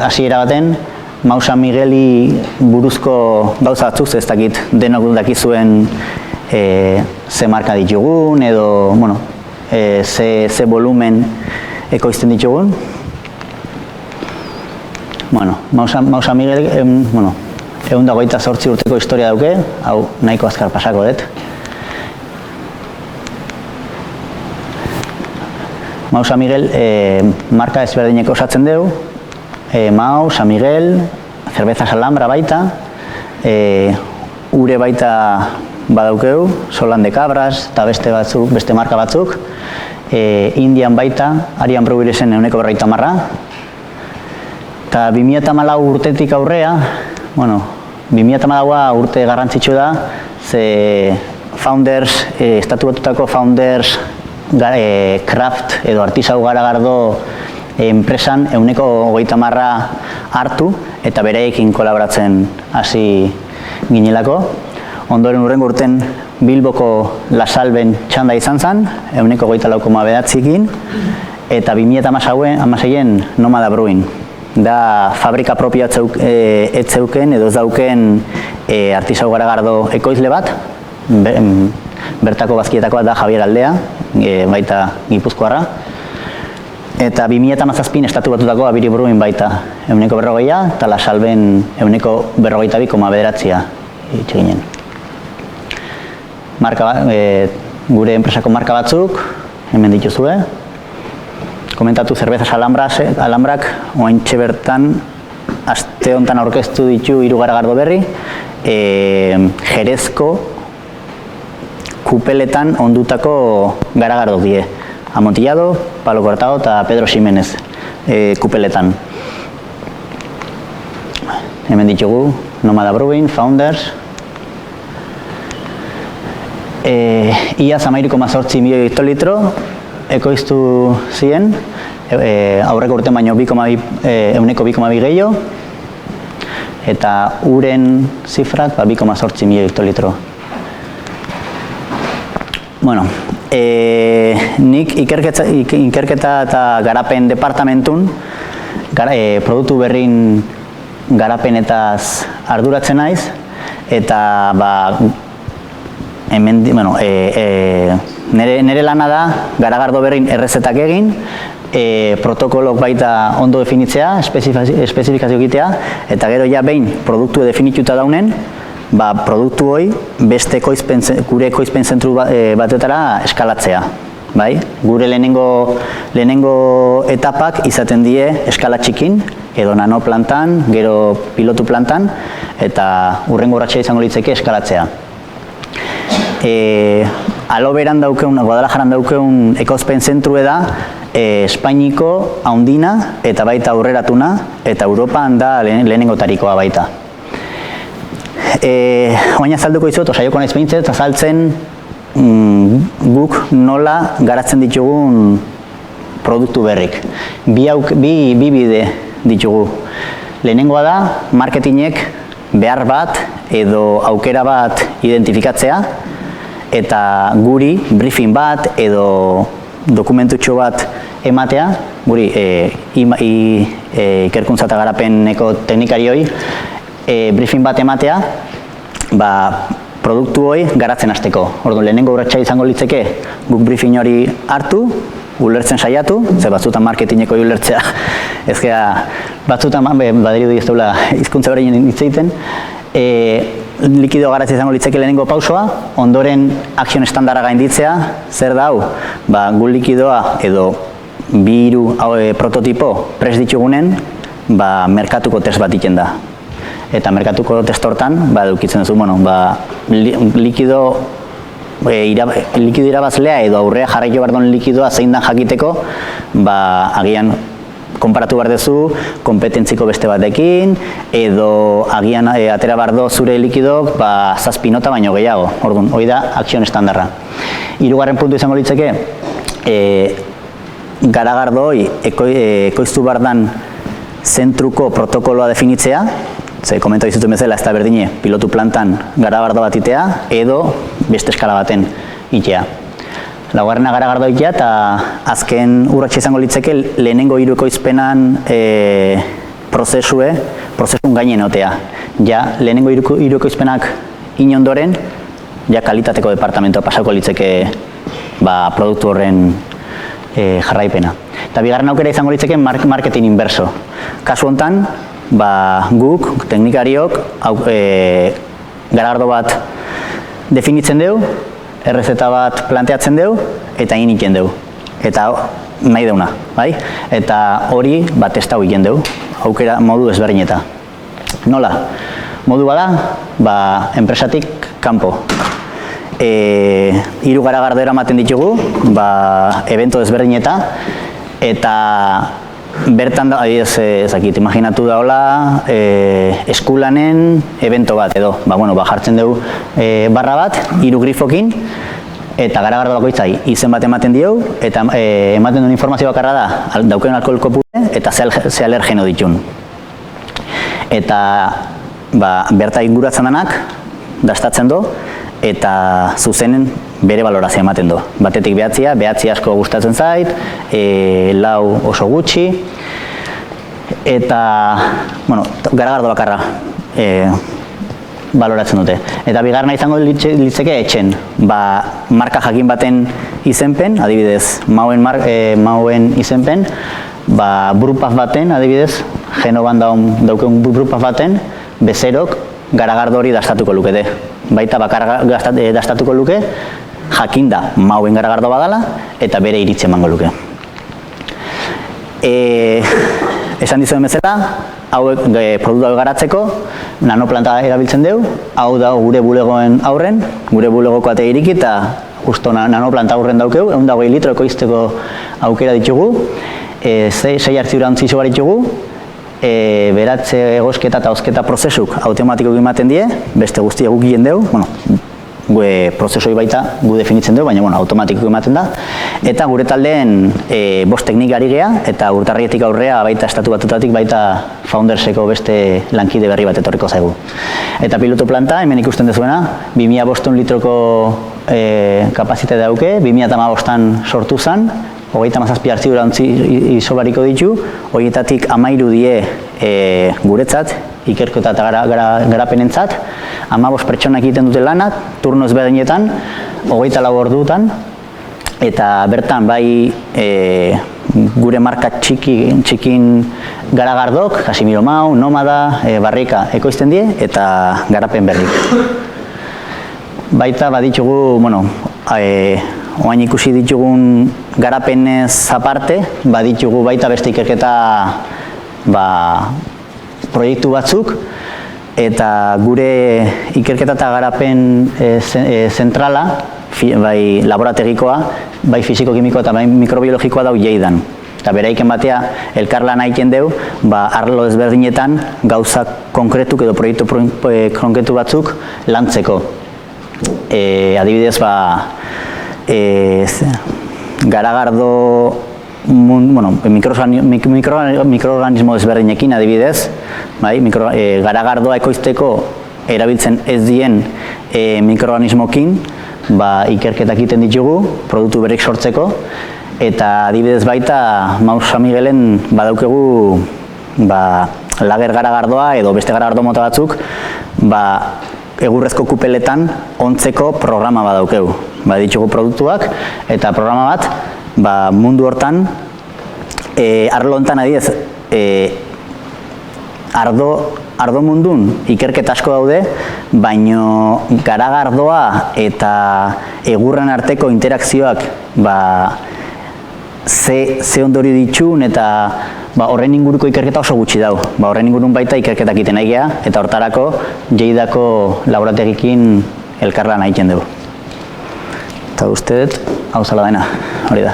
hasiera baten, Mausa Migueli buruzko gauza batzuk, ez dakit denok dakizuen ze marka ditugun, edo, ze volumen ekoizten ditugun. Mausa Miguel, 128 urteko historia dauke, hau nahiko azkar pasako dut. Mausa Miguel marka ezberdineko osatzen dugu, Mausa Miguel, Cervezas Alhambra baita, ure baita badaukeu, Solan de Cabras eta beste marka batzuk, Indian baita, Arian Brewerisen 150, eta 2014 urtetik aurrea, 2014a urte garrantzitsu da, ze Founders, estatu batutako Founders Craft edo artisau garagardo enpresan 150 hartu eta bereekin kolaboratzen hasi ginelako. Ondoren hurrengo urten Bilboko La Salben txanda izan zen, 124,9ekin, eta 2016en Nomada Brewing. Da fabrika propioa ez zeuken edo ez dauken artisau garagardo ekoizle bat, bertako bazkietakoa da Javier Aldea, baita Gipuzkoarra. Eta 2017 estatu batutako Abiri Brewing baita 140, eta La Salben 142,9 itxeginen. Gure enpresako marka batzuk, hemen dituzue. Komentatu Cervezas Alhambrak, oaintxe bertan, aste honetan aurkeztu ditu 3 garagardo berri, Jerezko kupeletan ondutako garagardo die. Amontillado, Palo Cortado eta Pedro Ximenez kupeletan. Hemen ditugu, Nomada Brewing, Founders. Iaz 13,8 milioi hektolitro ekoiztu ziren, aurreko urten baino 2,2 gehiago, eta uren zifrak 2,8 milioi hektolitro. Bueno, nik ikerketa eta garapen departamentun produktu berrin garapenetaz arduratzen naiz, eta nire lana da garagardo berrin errezetak egin, protokolok baita ondo definitzea, espezifikazio egitea, eta gero ja behin produktu definituta daunen, produktu hoi beste gure ekoizpen zentru batetara eskalatzea. Gure lehenengo etapak izaten die eskala txikin, edo nanoplantan, gero pilotu plantan, eta hurrengo urratsa izango litzeke eskalatzea. Aloberan daukeun, Guadalajaran daukeun ekoizpen zentru da, Espainiko haundina eta baita aurreratuna, eta Europan da lehenengotarikoa baita. Oain azalduko izot, saioko naiz behintzat, azaltzen guk nola garatzen ditugun produktu berrik. Bi bide ditugu. Lehenengoa da, marketingek behar bat edo aukera bat identifikatzea, eta guri briefing bat edo dokumentutxo bat ematea, guri ikerkuntza eta garapeneko teknikarioi briefing bat ematea, produktu hori garatzen hasteko. Orduan, lehenengo urratsa izango litzeke guk briefing hori hartu, ulertzen saiatu, ze batzutan marketingeko ulertzea, ez gea, batzutan badiri du ez daula hizkuntza beraien hitz egiten, likido garatzea izango litzeke lehenengo pausoa, ondoren akzion estandarra gainditzea, zer da hau? Gu likidoa edo bi hiru prototipo prest ditugunen, merkatuko test bat egiten da. Eta merkatuko test hortan, edukitzen duzu, likido irabazlea edo aurrea jarraio behar duen likidoa zein dan jakiteko, agian konparatu behar duzu kompetentziko beste batekin, edo agian atera behar du zure likidok 7 nota baino gehiago. Orduan, hori da akzion estandarra. Hirugarren puntu izango litzeke, garagardo hori ekoiztu behar den zentruko protokoloa definitzea, ze komentatu izutuen bezala, ez da berdine pilotu plantan garagardo bat itea, edo beste eskala baten itea. Laugarrena garagardo itea, eta azken urratsa izango litzeke lehenengo hiru ekoizpenan prozesun gainen otea. Ja, lehenengo hiru ekoizpenak inondoren, ja kalitateko departamentoa pasako litzeke produktu horren jarraipena. Eta bigarren aukera izango litzeke marketing inverso. Kasu honetan, guk, teknikariok, garagardo bat definitzen dugu, errezeta bat planteatzen dugu, eta egiten dugu. Eta nahi deuna, bai? Eta hori testa egiten dugu, aukera modu ezberdineta. Nola? Modu bada, enpresatik kanpo. Hiru garagardo eramaten ditugu, evento ezberdineta, eta bertan da, ezakit, imaginatu daola eskulanen evento bat edo, jartzen dugu barra bat, hiru grifokin, eta garagardo bakoitzai izen bat ematen diogu, eta ematen duen informazio bakarra da, dauken alkohol kopure eta ze alergeno ditun. Eta berta inguratzen denak, dastatzen du, eta zuzenen bere balorazioa ematen du. Batetik behatzi asko gustatzen zait, 4 oso gutxi, eta, garagardo bakarra baloratzen dute. Eta bigarrena izango litzeke etxen, marka jakin baten izenpen, adibidez, mauen izenpen, brupaz baten, adibidez, Genovan daukeun brupaz baten, bezerok garagardo hori dastatuko lukete. Baita bakar dastatuko luke, jakinda mauen garagardo badala, eta bere iritzi emango luke. Esan dizuen bezala, hauek produktu garatzeko, nanoplanta erabiltzen dugu, hau da gure bulegoen aurren, gure bulegoko atea iriki, eta justo nanoplanta aurren daukeu, 120 litro ekoizteko aukera ditugu, 6 hartziura ontzizo ditugu, beratze, egosketa eta osketa prozesuk automatiko ematen die, beste guztia guk egiten dugu, prozesoi baita gu definitzen dugu, baina automatiko ematen da, eta gure taldeen 5 teknikari gea, eta urtarrietik aurrea baita estatu batutatik baita Founderseko beste lankide berri bat etorriko zaigu. Eta pilotu planta, hemen ikusten dezuena, 2500 litroko kapazite dauke, 2015an sortu zen, 37 artxibura izobariko ditu, horietatik 13 die guretzat, ikerketa eta garapenentzat, 15 pertsonak egiten dute lanak, turno ezberdinetan, 24 ordutan, eta bertan bai gure marka txikin garagardok, Casimiro Mau, Nomada, Barrika ekoizten die, eta garapen berrik. Baita baditugu, oain ikusi ditugun garapenez aparte, baditugu baita beste ikerketa proiektu batzuk, eta gure ikerketa eta garapen zentrala, bai laborategikoa, bai fisiko-kimikoa eta bai mikrobiologikoa dau Lleidan. Eta beraiken batea, elkarlana egiten deu, arlo ezberdinetan gauza konkretuk edo proiektu konkretu batzuk lantzeko. Adibidez, garagardo mikroorganismo ezberdinekin adibidez, garagardoa ekoizteko erabiltzen ez dien mikroorganismokin ikerketak egiten ditugu, produktu berrik sortzeko, eta adibidez baita Maus San Miguelen badaukegu lager garagardoa edo beste garagardo mota batzuk egurrezko kupeletan ontzeko programa badaukegu. Ditugu produktuak eta programa bat mundu hortan arlo hontan adibidez ardo mundun ikerketa asko daude, baino garagardoa eta egurren arteko interakzioak ze ondori ditun eta horren inguruko ikerketa oso gutxi dau. Horren ingurun baita ikerketak egiten nahi geha, eta hortarako Lleidako laborategikin elkarlan egiten dugu. Eta uste dut, hau zala dena, hori da.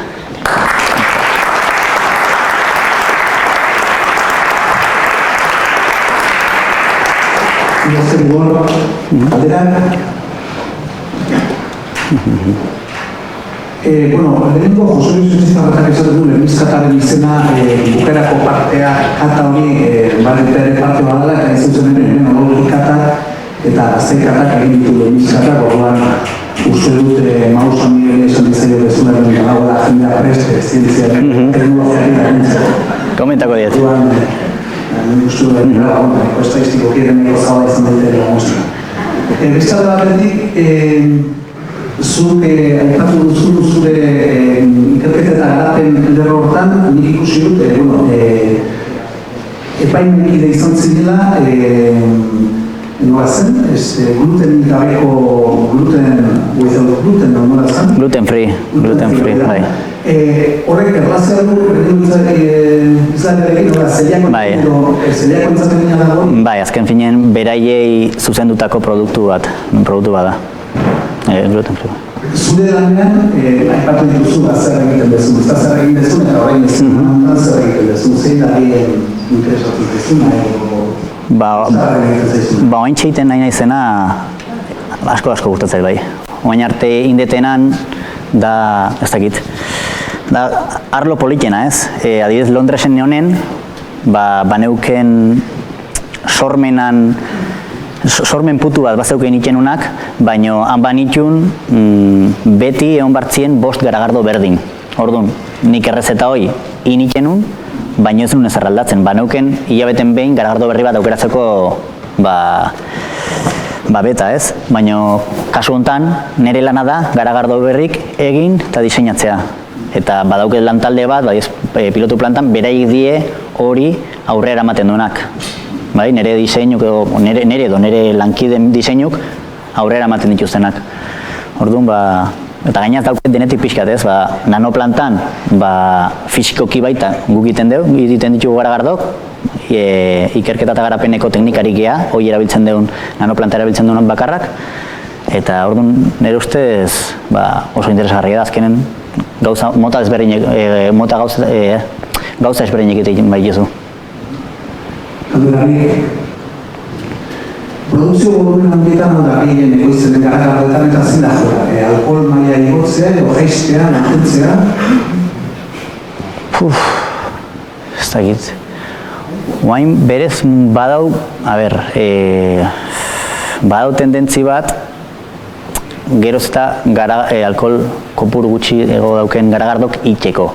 Zer gol, alderan. Lehenengo Jose Luis Ziztarratak esaten du lehenbizkataren izena bukerako partea, kata hori baretaren parte badala, eta izutzen hemen ologikatak eta azteikatak egin ditu lehenbizkatak, orduan uste dut Maus San Miguel esan dizaio bezunaren ganagoela jendea preste, zientziaren teknologiak eragintzeko. Komentako diet. Nik uste dut estadistiko kireneko zabala izan daitela mostra. Beste batetik, zuk aipatu duzu zure ikerketa eta garapen lerro hortan, nik ikusi dut, epaimenik izan zirela, nola zen, gluten gabeko, gluten nola zen? Gluten free, bai. Horrek erlazioa du, izlarekin, zeliako entzaten dina dago? Bai, azken finean beraiei zuzendutako produktu bat da. Gluten free. Zure lanean, aipatu dituzu zer egiten dezu, zer egiten dezu, eta horrein ez zer egiten dezu, zein da egin interesatu dezuna edo oaintxe egiten nahi naizena asko gustatzen bai. Oain arte indetenan da, ez dakit, da arlo politena ez. Adibidez Londresen neonen, baneuken sormen putu bat bazeuken ikenunak, baino han banitxun beti egon bartzien 5 garagardo berdin. Orduan, nik errezeta hoi inikenun, baino ez nuen ezer aldatzen. Baneuken hilabeten behin garagardo berri bat aukeratzeko beta ez. Baino kasu hontan nire lana da garagardo berrik egin eta diseinatzea. Eta badauket lantalde bat, pilotu plantan, beraik die hori aurrera ematen duenak. Nire diseinuk nire lankiden diseinuk aurrera ematen dituztenak. Orduan, eta gainaz dauket denetik pixkat ez, nanoplantan fisikoki baita guk egiten ditugu garagardok, ikerketa eta garapeneko teknikarik gea, hori erabiltzen duen, nanoplanta erabiltzen duen bakarrak, eta orduan nire ustez oso interesgarria da azkenen gauza ezberdinek egiten bai jezu. Alderari, produkzio volumen handietan da gehien ekoizten den garagardoetan eta zein da joera? Alkohol maila igotzea edo jaistea, mantentzea? Ez dakit. Oain berez badau, badau tendentzi bat, geroz eta alkohol kopuru gutxi ego dauken garagardok itxeko.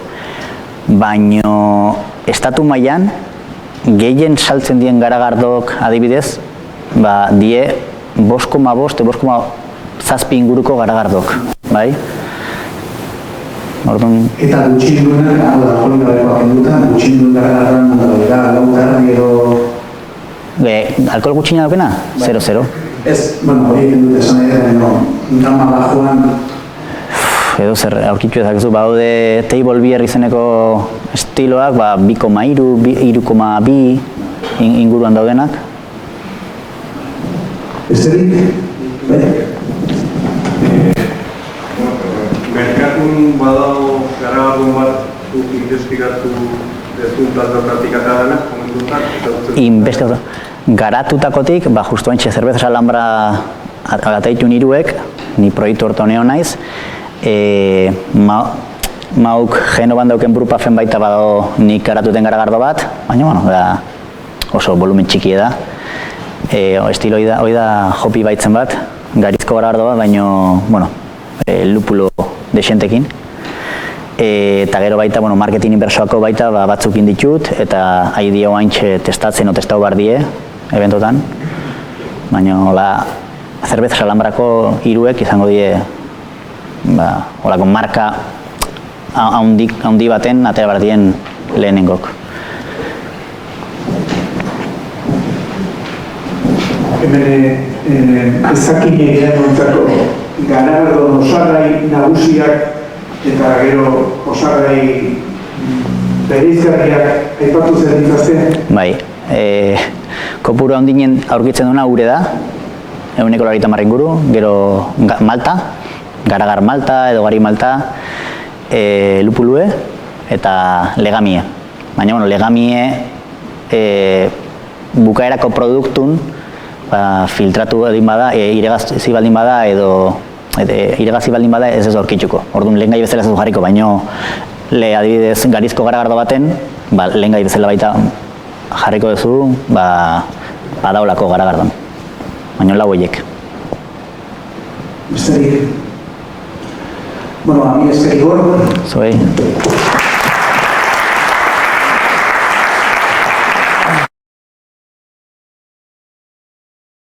Baino estatu mailan gehien saltzen dien garagardok adibidez, die 5,5-5,7 inguruko garagardok, bai? Eta gutxin duenak, alkoholin gabekoak endutan, gutxin duen garagardan, lautarri edo... Alkohol gutxina daukena? 0-0. Ez, hori egin dut esan edo, gama bajoan... Edo zer, aurkitu ezakezu, baude table beer izeneko estiloak, 2,3, 3,2 inguruan daudenak. Besterik? Merkatun badago garagardun bat investigatu dezuntat praktikata dena, komentutak? Garatutakotik, justu haintxe Zerbeza Alhambra agataitu niruek, ni proiektu horta honeo naiz, mauk Genovan dauken Brupafen baita badago nik garatuten garagardo bat, baina oso volumen txiki da. Estilo hoi da hopi baitzen bat, garizko garagardo bat, baina lupulo desentekin. Eta gero baita, marketing inbersoako baita batzukin ditut, eta ahi dio haintxe testatzen o testau bar die, eventotan. Baina, Zerbeza Alhambrako hiruek izango die, holako marka haundi baten atera bar dien lehenengok. Hemen ezakine egianontzako garagardo osagai nagusiak eta gero osagai bereizgarriak aipatu zer ditzazten? Bai, kopuru handinen aurkitzen duena ure da, 190 inguru, gero malta, garagar malta edo gari malta, lupulue eta legamie. Baina, legamie bukaerako produktun filtratu baldin bada, iregazi baldin bada edo iregazi baldin bada ez ez aurkituko. Orduan lehengai bezala ez du jarriko, baino adibidez garizko garagardo baten, lehengai bezala baita jarriko duzu, badaolako garagardon. Baina lau horiek. Besterik. Ami eskerrik hor. Zuei.